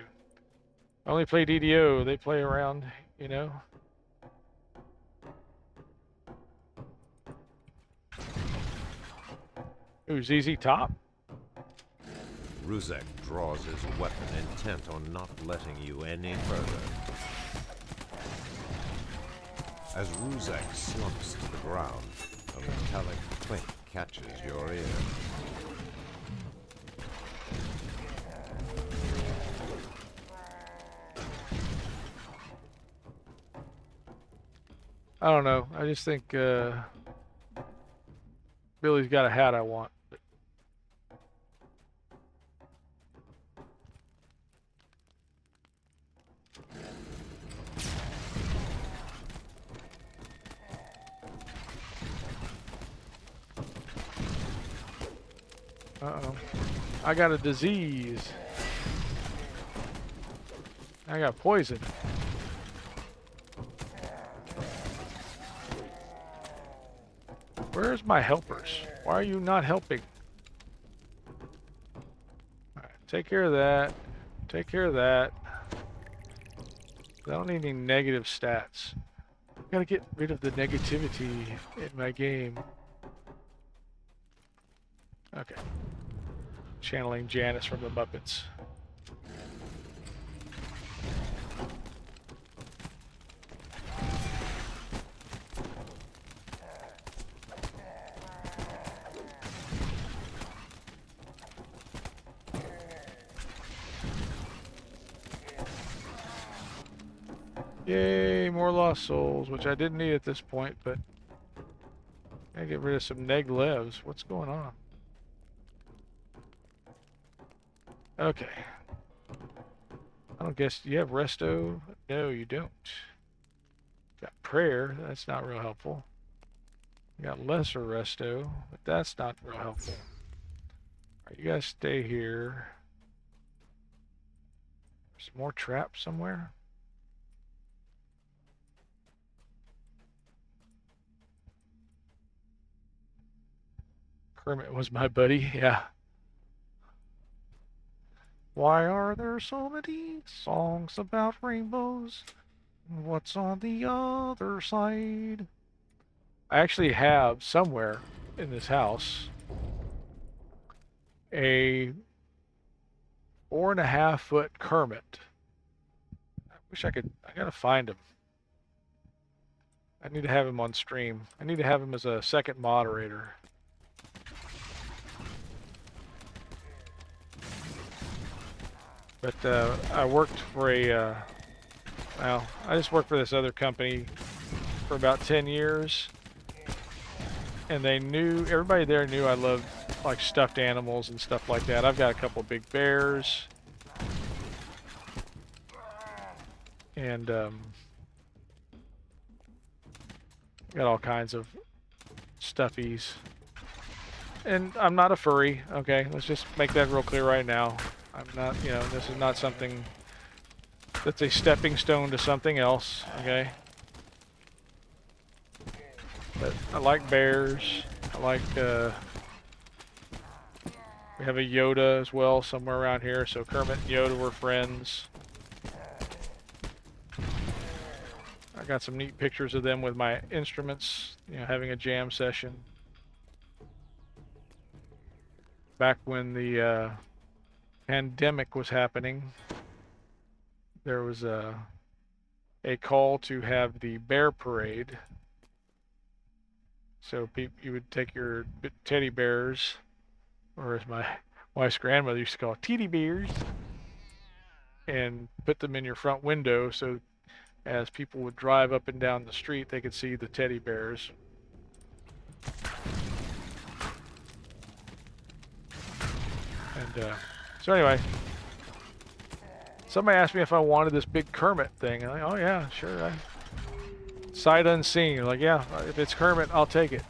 I only play DDO. They play around, you know. Ooh, ZZ Top. Ruzek draws his weapon, intent on not letting you any further. As Ruzek slumps to the ground, a metallic clink catches your ear. I don't know. I just think Billy's got a hat I want. Uh-oh. I got a disease. I got poison. Where's my helpers? Why are you not helping? Alright, take care of that. Take care of that. I don't need any negative stats. I gotta get rid of the negativity in my game. Okay. Channeling Janice from the Muppets. Yay, more lost souls, which I didn't need at this point, but I gotta get rid of some neg levs. What's going on? Okay. I don't guess, you have resto? No, you don't. Got prayer, that's not real helpful. You got lesser resto, but that's not real helpful. Alright, you guys stay here. There's more traps somewhere? Kermit was my buddy, yeah. Why are there so many songs about rainbows? What's on the other side? I actually have somewhere in this house a 4.5-foot Kermit. I wish I gotta find him. I need to have him on stream. I need to have him as a second moderator. But I worked for well, I just worked for this other company for about 10 years. And everybody there knew I loved like stuffed animals and stuff like that. I've got a couple of big bears. And got all kinds of stuffies. And I'm not a furry, okay? Let's just make that real clear right now. I'm not, you know, this is not something that's a stepping stone to something else, okay? But I like bears. I like, we have a Yoda as well somewhere around here, so Kermit and Yoda were friends. I got some neat pictures of them with my instruments, you know, having a jam session. Back when the pandemic was happening, there was a call to have the bear parade. So you would take your teddy bears, or as my wife's grandmother used to call it, teddy bears, and put them in your front window so as people would drive up and down the street, they could see the teddy bears. And so anyway, somebody asked me if I wanted this big Kermit thing. And I'm like, oh yeah, sure. Sight unseen. Like, yeah, if it's Kermit, I'll take it.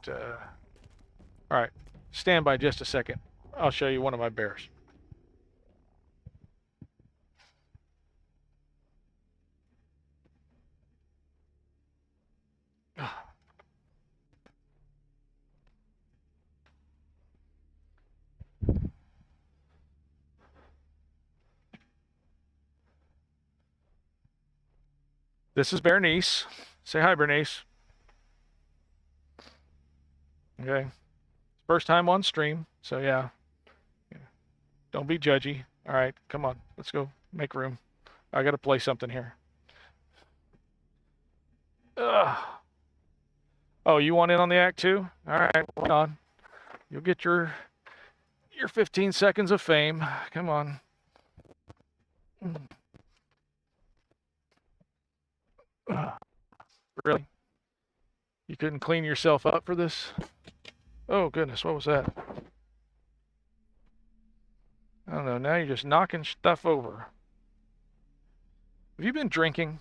All right, stand by just a second. I'll show you one of my bears. This is Bernice. Say hi, Bernice. Okay. First time on stream, so yeah. Don't be judgy. All right, come on. Let's go make room. I got to play something here. Ugh. Oh, you want in on the act too? All right, hold on. You'll get your 15 seconds of fame. Come on. Really? You couldn't clean yourself up for this? Oh, goodness, what was that? I don't know, now you're just knocking stuff over. Have you been drinking?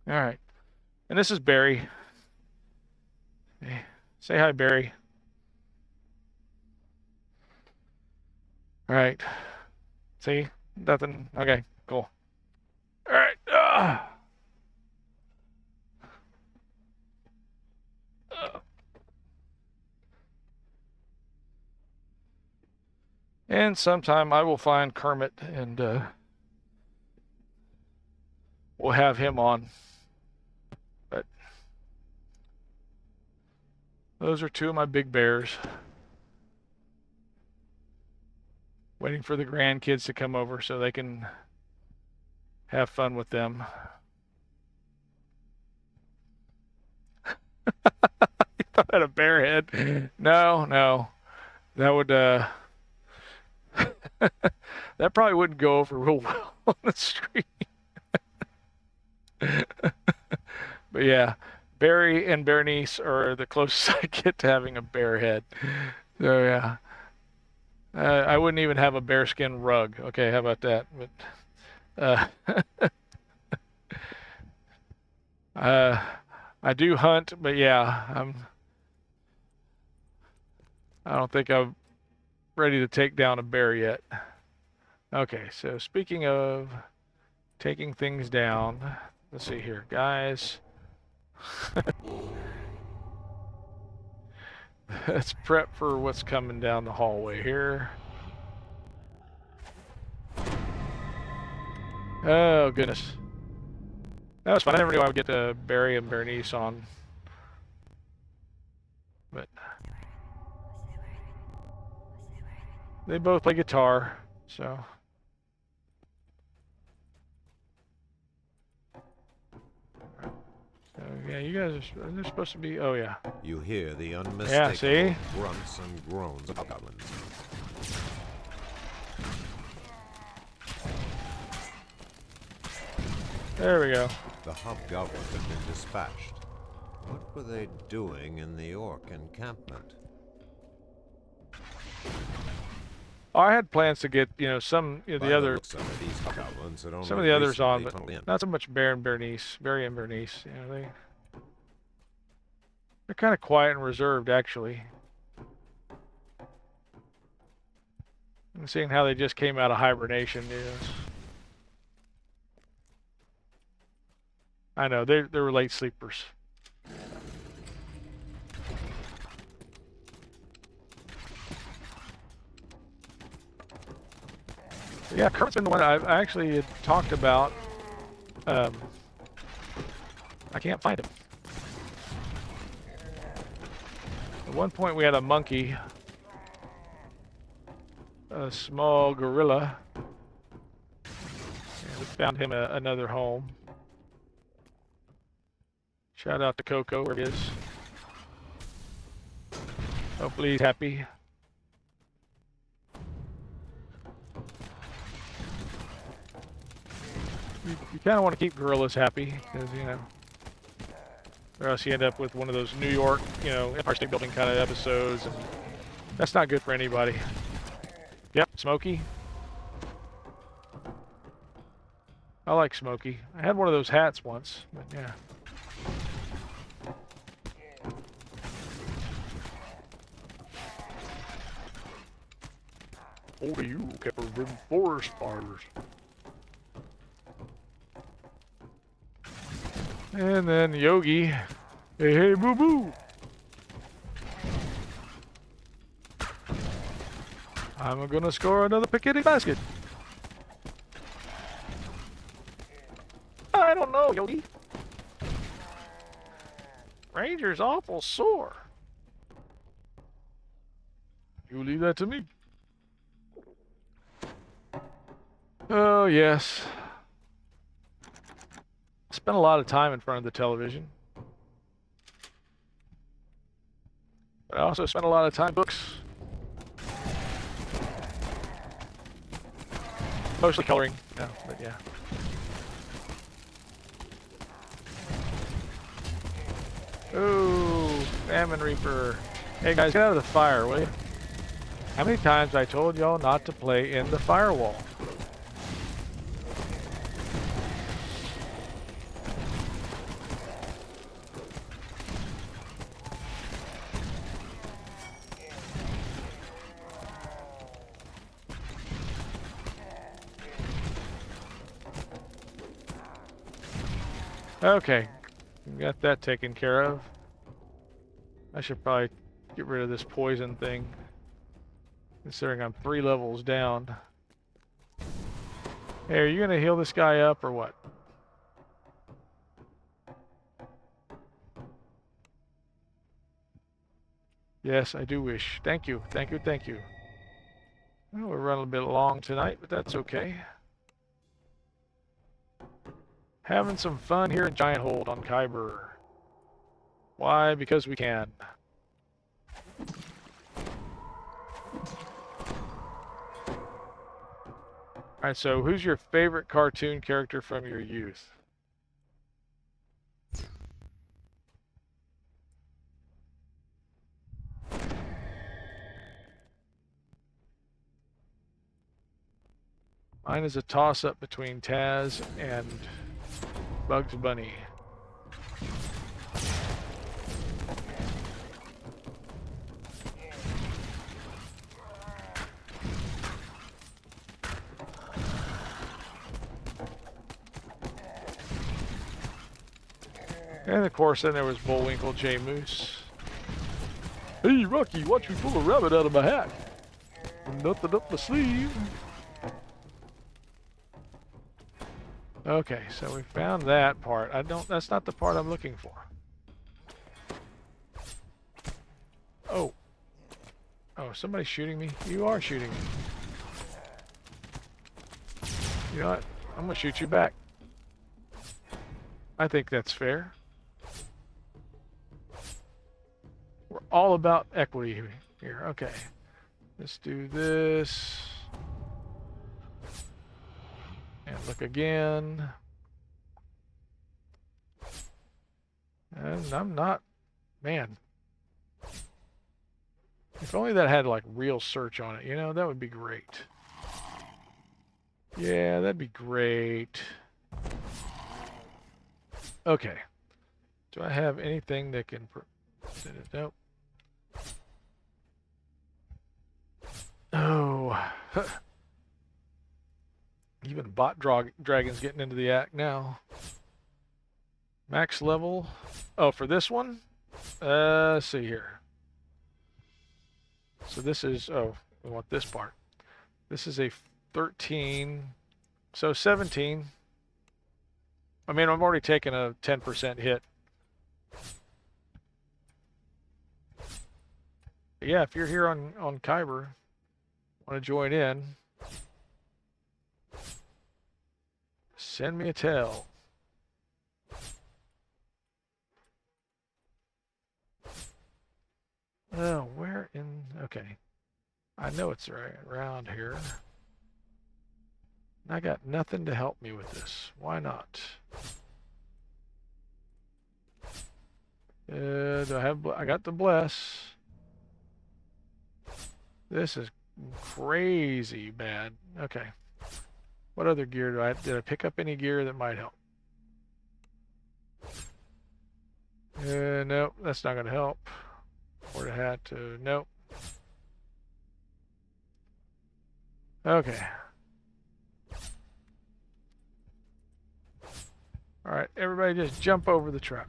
All right. And this is Barry. Hey, say hi, Barry. All right. See? Nothing. Okay, cool. All right. And sometime I will find Kermit and we'll have him on. But those are two of my big bears. Waiting for the grandkids to come over so they can have fun with them. You thought I had a bear head? No. That would that probably wouldn't go over real well on the stream. But yeah, Barry and Bernice are the closest I get to having a bear head. So yeah. I wouldn't even have a bearskin rug. Okay, how about that? But I do hunt, but yeah, I don't think I'm ready to take down a bear yet. Okay, so speaking of taking things down, let's see here, guys. Let's prep for what's coming down the hallway here. Oh, goodness. That was fun. I never knew I would get to Barry and Bernice on. But they both play guitar, so. Yeah, you guys are they're supposed to be, oh yeah. You hear the unmistakable see? grunts and groans of goblins. There we go. The hobgoblins have been dispatched. What were they doing in the orc encampment? Oh, I had plans to get, some, By the other, looks of it, these hobgoblins had only some of the others on, recently but come in. not so much Barry and Bernice. They're kind of quiet and reserved, actually. I'm seeing how they just came out of hibernation. Yes. I know they're late sleepers. Yeah, Kurt's been the one I actually had talked about. I can't find him. At one point we had a monkey, a small gorilla, and we found him another home. Shout out to Coco, where he is. Hopefully he's happy. You kind of want to keep gorillas happy, because, or else you end up with one of those New York, Empire State Building kind of episodes, and that's not good for anybody. Yep, Smokey. I like Smokey. I had one of those hats once, but yeah. Only you kept from forest fires. And then Yogi. Hey, hey, boo boo. I'm gonna score another picketing basket. I don't know, Yogi. Ranger's awful sore. You leave that to me. Oh, yes. Spent a lot of time in front of the television. But I also spent a lot of time books. Mostly coloring. No, but yeah. Ooh, Famine Reaper. Hey guys, get out of the fire, will you? How many times I told y'all not to play in the firewall? Okay, got that taken care of. I should probably get rid of this poison thing, considering I'm 3 levels down. Hey, are you gonna heal this guy up or what? Yes, I do wish. Thank you, thank you, thank you. Well, we're running a bit long tonight, but that's okay. Having some fun here in GiantHold on Kyber. Why? Because we can. Alright, so who's your favorite cartoon character from your youth? Mine is a toss-up between Taz and Bugs Bunny. And of course, then there was Bullwinkle J. Moose. Hey, Rocky, watch me pull a rabbit out of my hat. Nothing up my sleeve. Okay, so we found that part. That's not the part I'm looking for. Oh. Oh, somebody's shooting me? You are shooting me. You know what? I'm gonna shoot you back. I think that's fair. We're all about equity here. Okay. Let's do this. And look again. And I'm not... Man. If only that had like real search on it, you know, that would be great. Yeah, that'd be great. Okay. Do I have anything that can... Nope. Oh. Even bot dragon's getting into the act now. Max level. Oh, for this one? Let's see here. So this is... Oh, we want this part. This is a 13. So 17. I mean, I'm already taking a 10% hit. Yeah, if you're here on Kyber, want to join in, send me a tell. Oh, where in... Okay. I know it's right around here. I got nothing to help me with this. Why not? Do I have... I got the bless. This is crazy bad. Okay. What other gear do I... Did I pick up any gear that might help? Nope, that's not going to help. Or the hat, nope. Okay. All right, everybody just jump over the trap.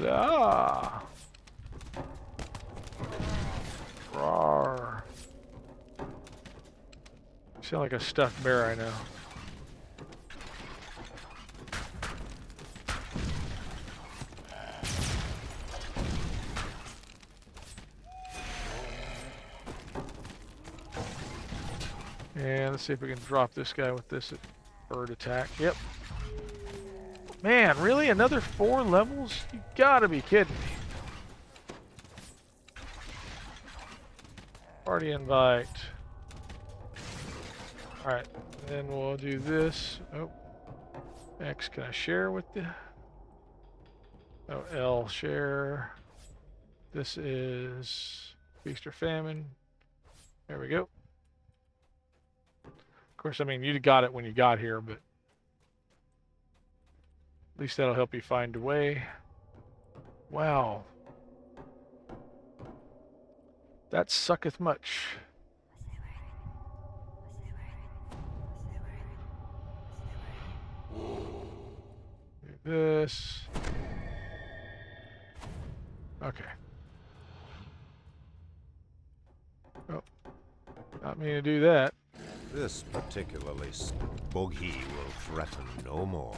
Ah. Roar. Sound like a stuffed bear, I know. And let's see if we can drop this guy with this bird attack. Yep. Man, really? Another 4 levels? You gotta be kidding me. Party invite. Alright, then we'll do this. Oh. X, can I share with the... Oh, L, share. This is Feast or Famine. There we go. Of course, I mean, you got it when you got here, but at least that'll help you find a way. Wow. That sucketh much. Do this. Okay. Oh. Not me to do that. This particularly bogey will threaten no more.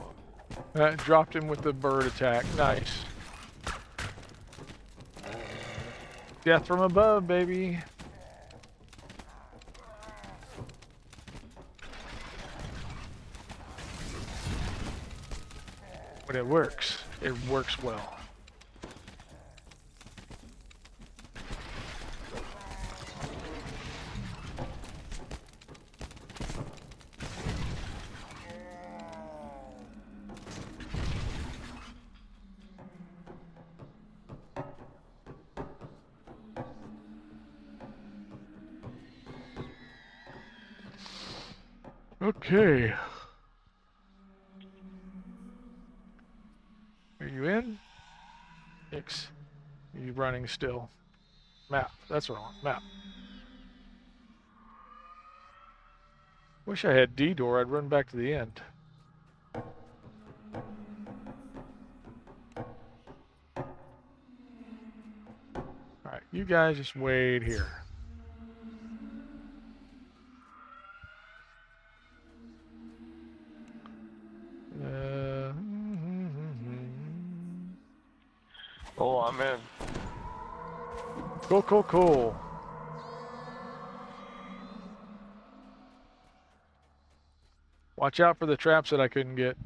Dropped him with the bird attack. Nice. Death from above, baby. But it works. It works well. Okay. Are you in? X. Are you running still? Map. That's what I want. Map. Wish I had D door. I'd run back to the end. Alright, you guys just wait here. Oh, I'm in. Cool. Watch out for the traps that I couldn't get.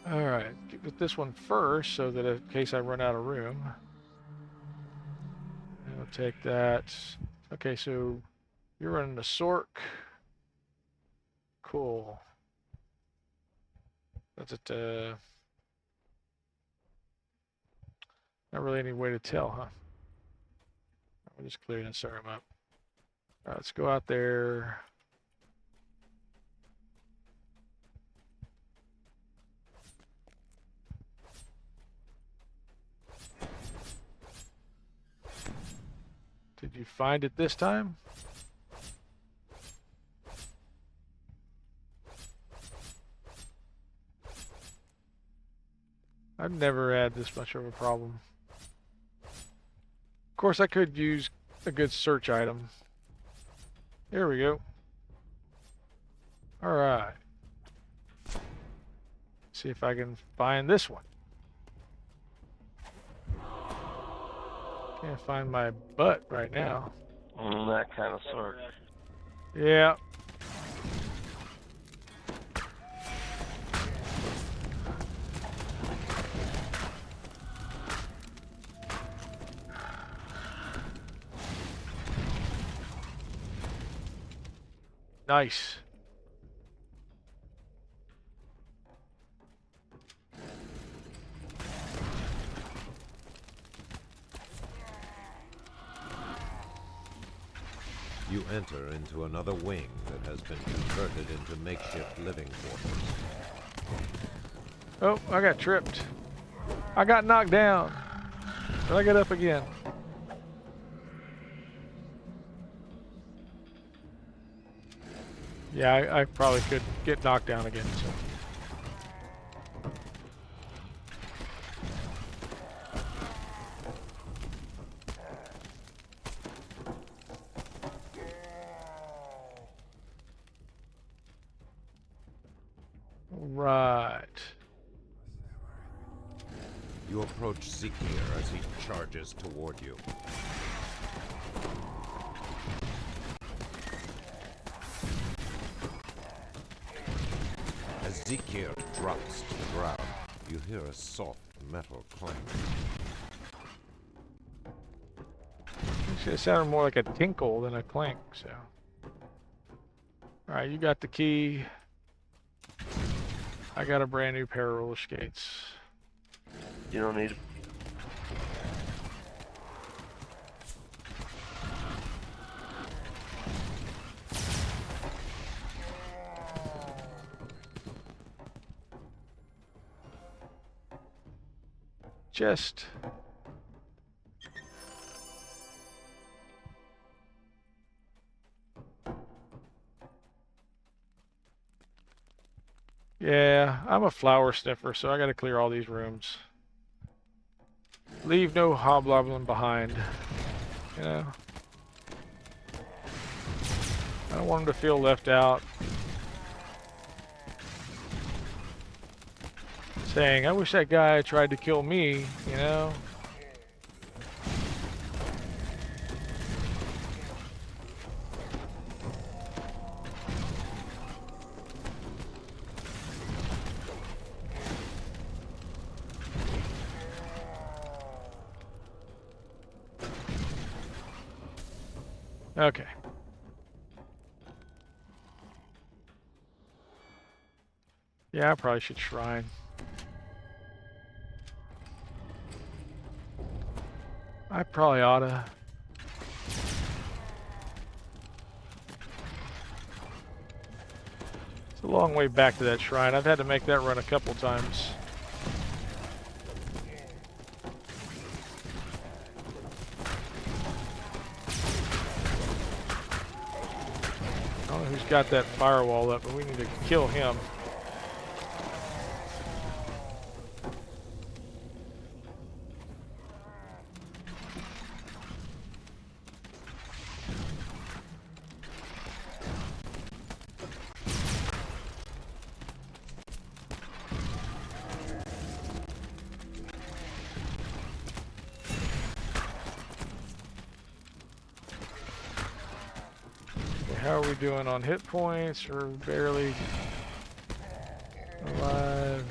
Alright, get this one first so that in case I run out of room. I'll take that. Okay, so you're running the Sork. Cool. That's it. Not really any way to tell, huh? We'll just clear it and start them up. Alright, let's go out there. Did you find it this time? I've never had this much of a problem. Of course, I could use a good search item. Here we go. Alright. See if I can find this one. Can't find my butt right now. That kind of sort. Yeah. Nice. You enter into another wing that has been converted into makeshift living quarters. Oh, I got tripped. I got knocked down. But I got up again. Yeah, I probably could get knocked down again. So. Right. You approach Zikir as he charges toward you. As Zikir drops to the ground, you hear a soft metal clank. It sounded more like a tinkle than a clink, so. Alright, you got the key. I got a brand new pair of roller skates. You don't need. Chest. Yeah, I'm a flower sniffer, so I gotta clear all these rooms. Leave no hobgoblin behind. You know? I don't want him to feel left out. Saying, I wish that guy tried to kill me, you know? Okay. Yeah, I probably should shrine. I probably oughta. It's a long way back to that shrine. I've had to make that run a couple times. I don't know who's got that firewall up, but we need to kill him. How are we doing on hit points? We're barely alive.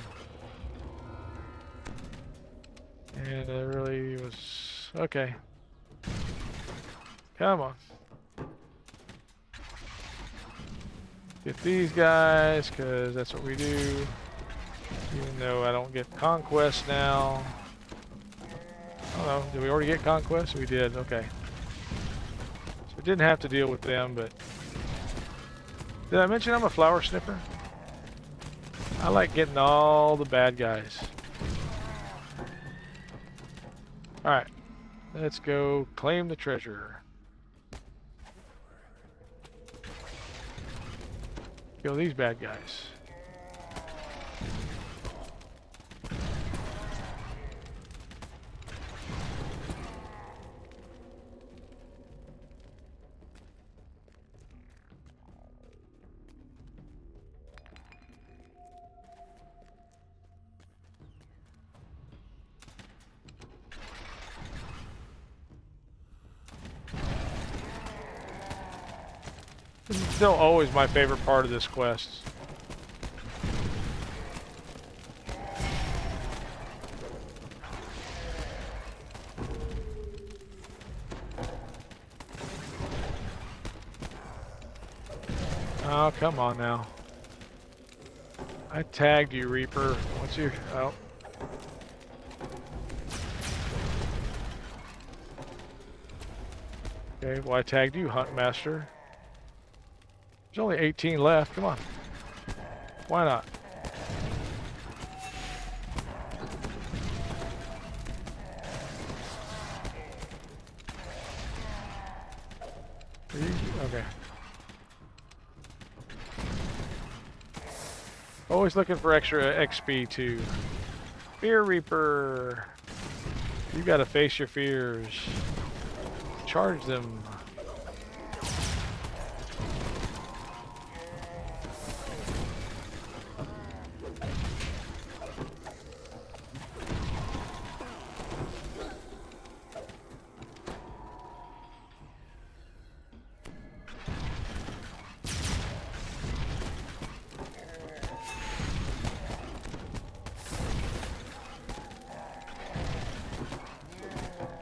And it really was... Okay. Come on. Get these guys, because that's what we do. Even though I don't get conquest now. I don't know. Did we already get conquest? We did. Okay. So we didn't have to deal with them, but... Did I mention I'm a flower sniffer? I like getting all the bad guys. Alright. Let's go claim the treasure. Kill these bad guys. This is still always my favorite part of this quest. Oh, come on now. I tagged you, Reaper. What's your... Oh. Okay, well I tagged you, Hunt Master. There's only 18 left. Come on. Why not? Okay. Always looking for extra XP too. Fear Reaper. You gotta face your fears. Charge them.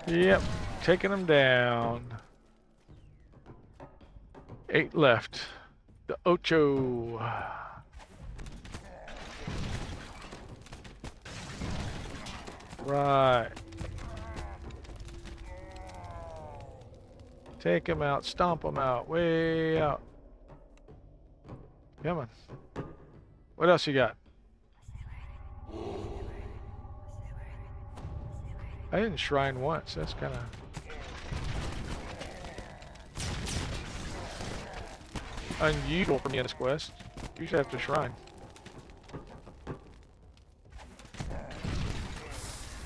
Yep, taking them down. 8 left. The Ocho. Right. Take them out, stomp them out, way out. Come on. What else you got? I didn't shrine once. That's kind of... unusual for me in this quest. Usually have to shrine.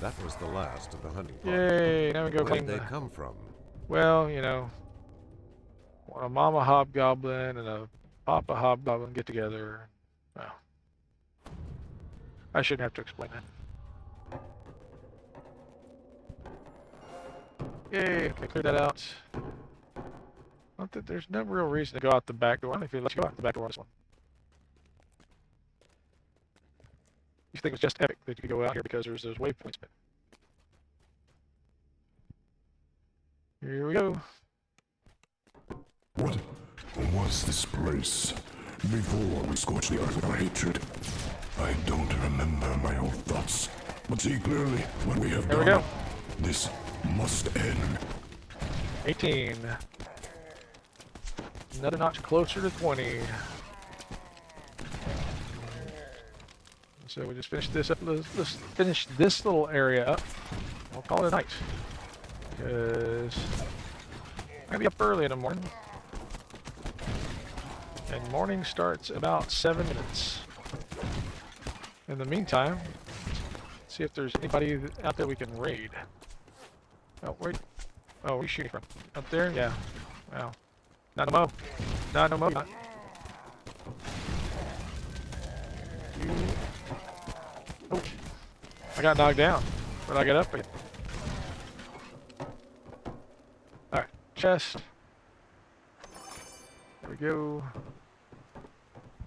That was the last of the hunting party. Yay! Now we go Where clean did the... they come from? Well, you know, when a mama hobgoblin and a papa hobgoblin get together, well, I shouldn't have to explain that. Yay, okay, clear that out. Not that there's no real reason to go out the back door. I don't think let's go out the back door on this one. You think it's just epic that you could go out here because there's those waypoints. But here we go. What was this place? Before we scorched the earth with our hatred. I don't remember my own thoughts. But see clearly what we have There we done. go. This must end. 18. Another notch closer to 20. So we just finished this up. Let's finish this little area up. I'll call it a night. Because I'm going to be up early in the morning. And morning starts about 7 minutes. In the meantime, see if there's anybody out there we can raid. Oh, wait. Oh, where are you shooting from? Up there? Yeah. Wow. Not no mo. Not no mo. Not. Oh. I got knocked down. But I got up again. Alright. Chest. There we go.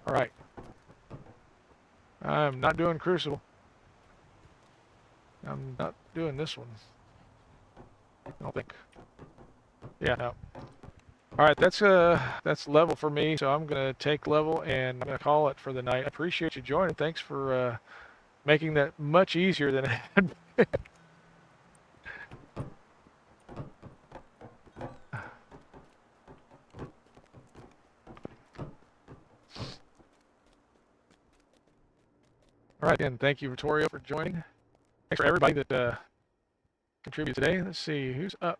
Alright. I'm not doing Crucible. I'm not doing this one. I don't think. Yeah, no. Alright, that's level for me, so I'm gonna take level and I'm gonna call it for the night. I appreciate you joining. Thanks for making that much easier than it had been. Alright, again, thank you, Vittorio, for joining. Thanks for everybody that contributed today. Let's see, who's up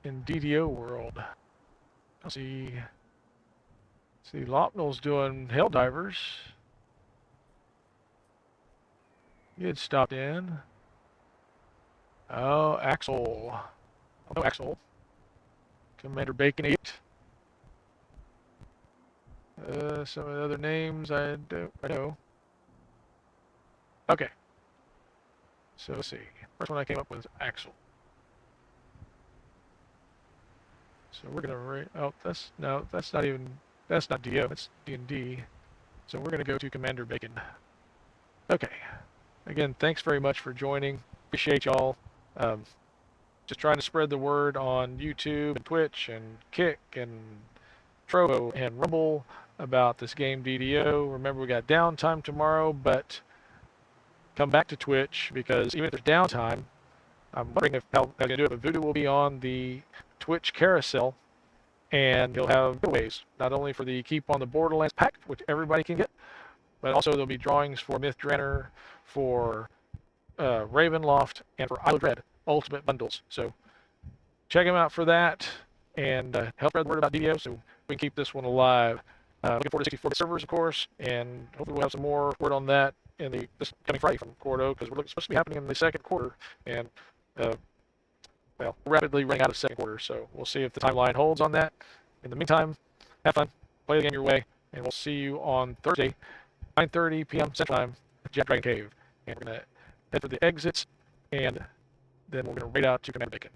in DDO world? Let's see, Lopnell's doing Helldivers. He had stopped in. Oh, Axel. Oh, Axel. Commander Bacon 8. Some of the other names I know. Okay. So let's see. First one I came up with is Axel. So we're gonna that's not DO, that's D&D. So we're gonna go to Commander Bacon. Okay. Again, thanks very much for joining. Appreciate y'all. Just trying to spread the word on YouTube and Twitch and Kick and Trovo and Rumble about this game DDO. Remember, we got downtime tomorrow, but come back to Twitch because even if there's downtime, I'm wondering if how I'm gonna do it. But Voodoo will be on the Twitch carousel, and you'll have giveaways, not only for the Keep on the Borderlands pack, which everybody can get, but also there'll be drawings for Myth Dranner, for Ravenloft, and for Isle of Dread Ultimate Bundles. So check them out for that, and help spread the word about DDO so we can keep this one alive. Looking forward to 64 servers, of course, and hopefully we'll have some more word on that in this coming Friday from Cordo, because we're supposed to be happening in the second quarter, and well, rapidly running out of second quarter, so we'll see if the timeline holds on that. In the meantime, have fun, play the game your way, and we'll see you on Thursday, 9:30 p.m. Central Time at JackDrag0n Cave, and we're gonna head for the exits, and then we're gonna raid out to Commander Bacon.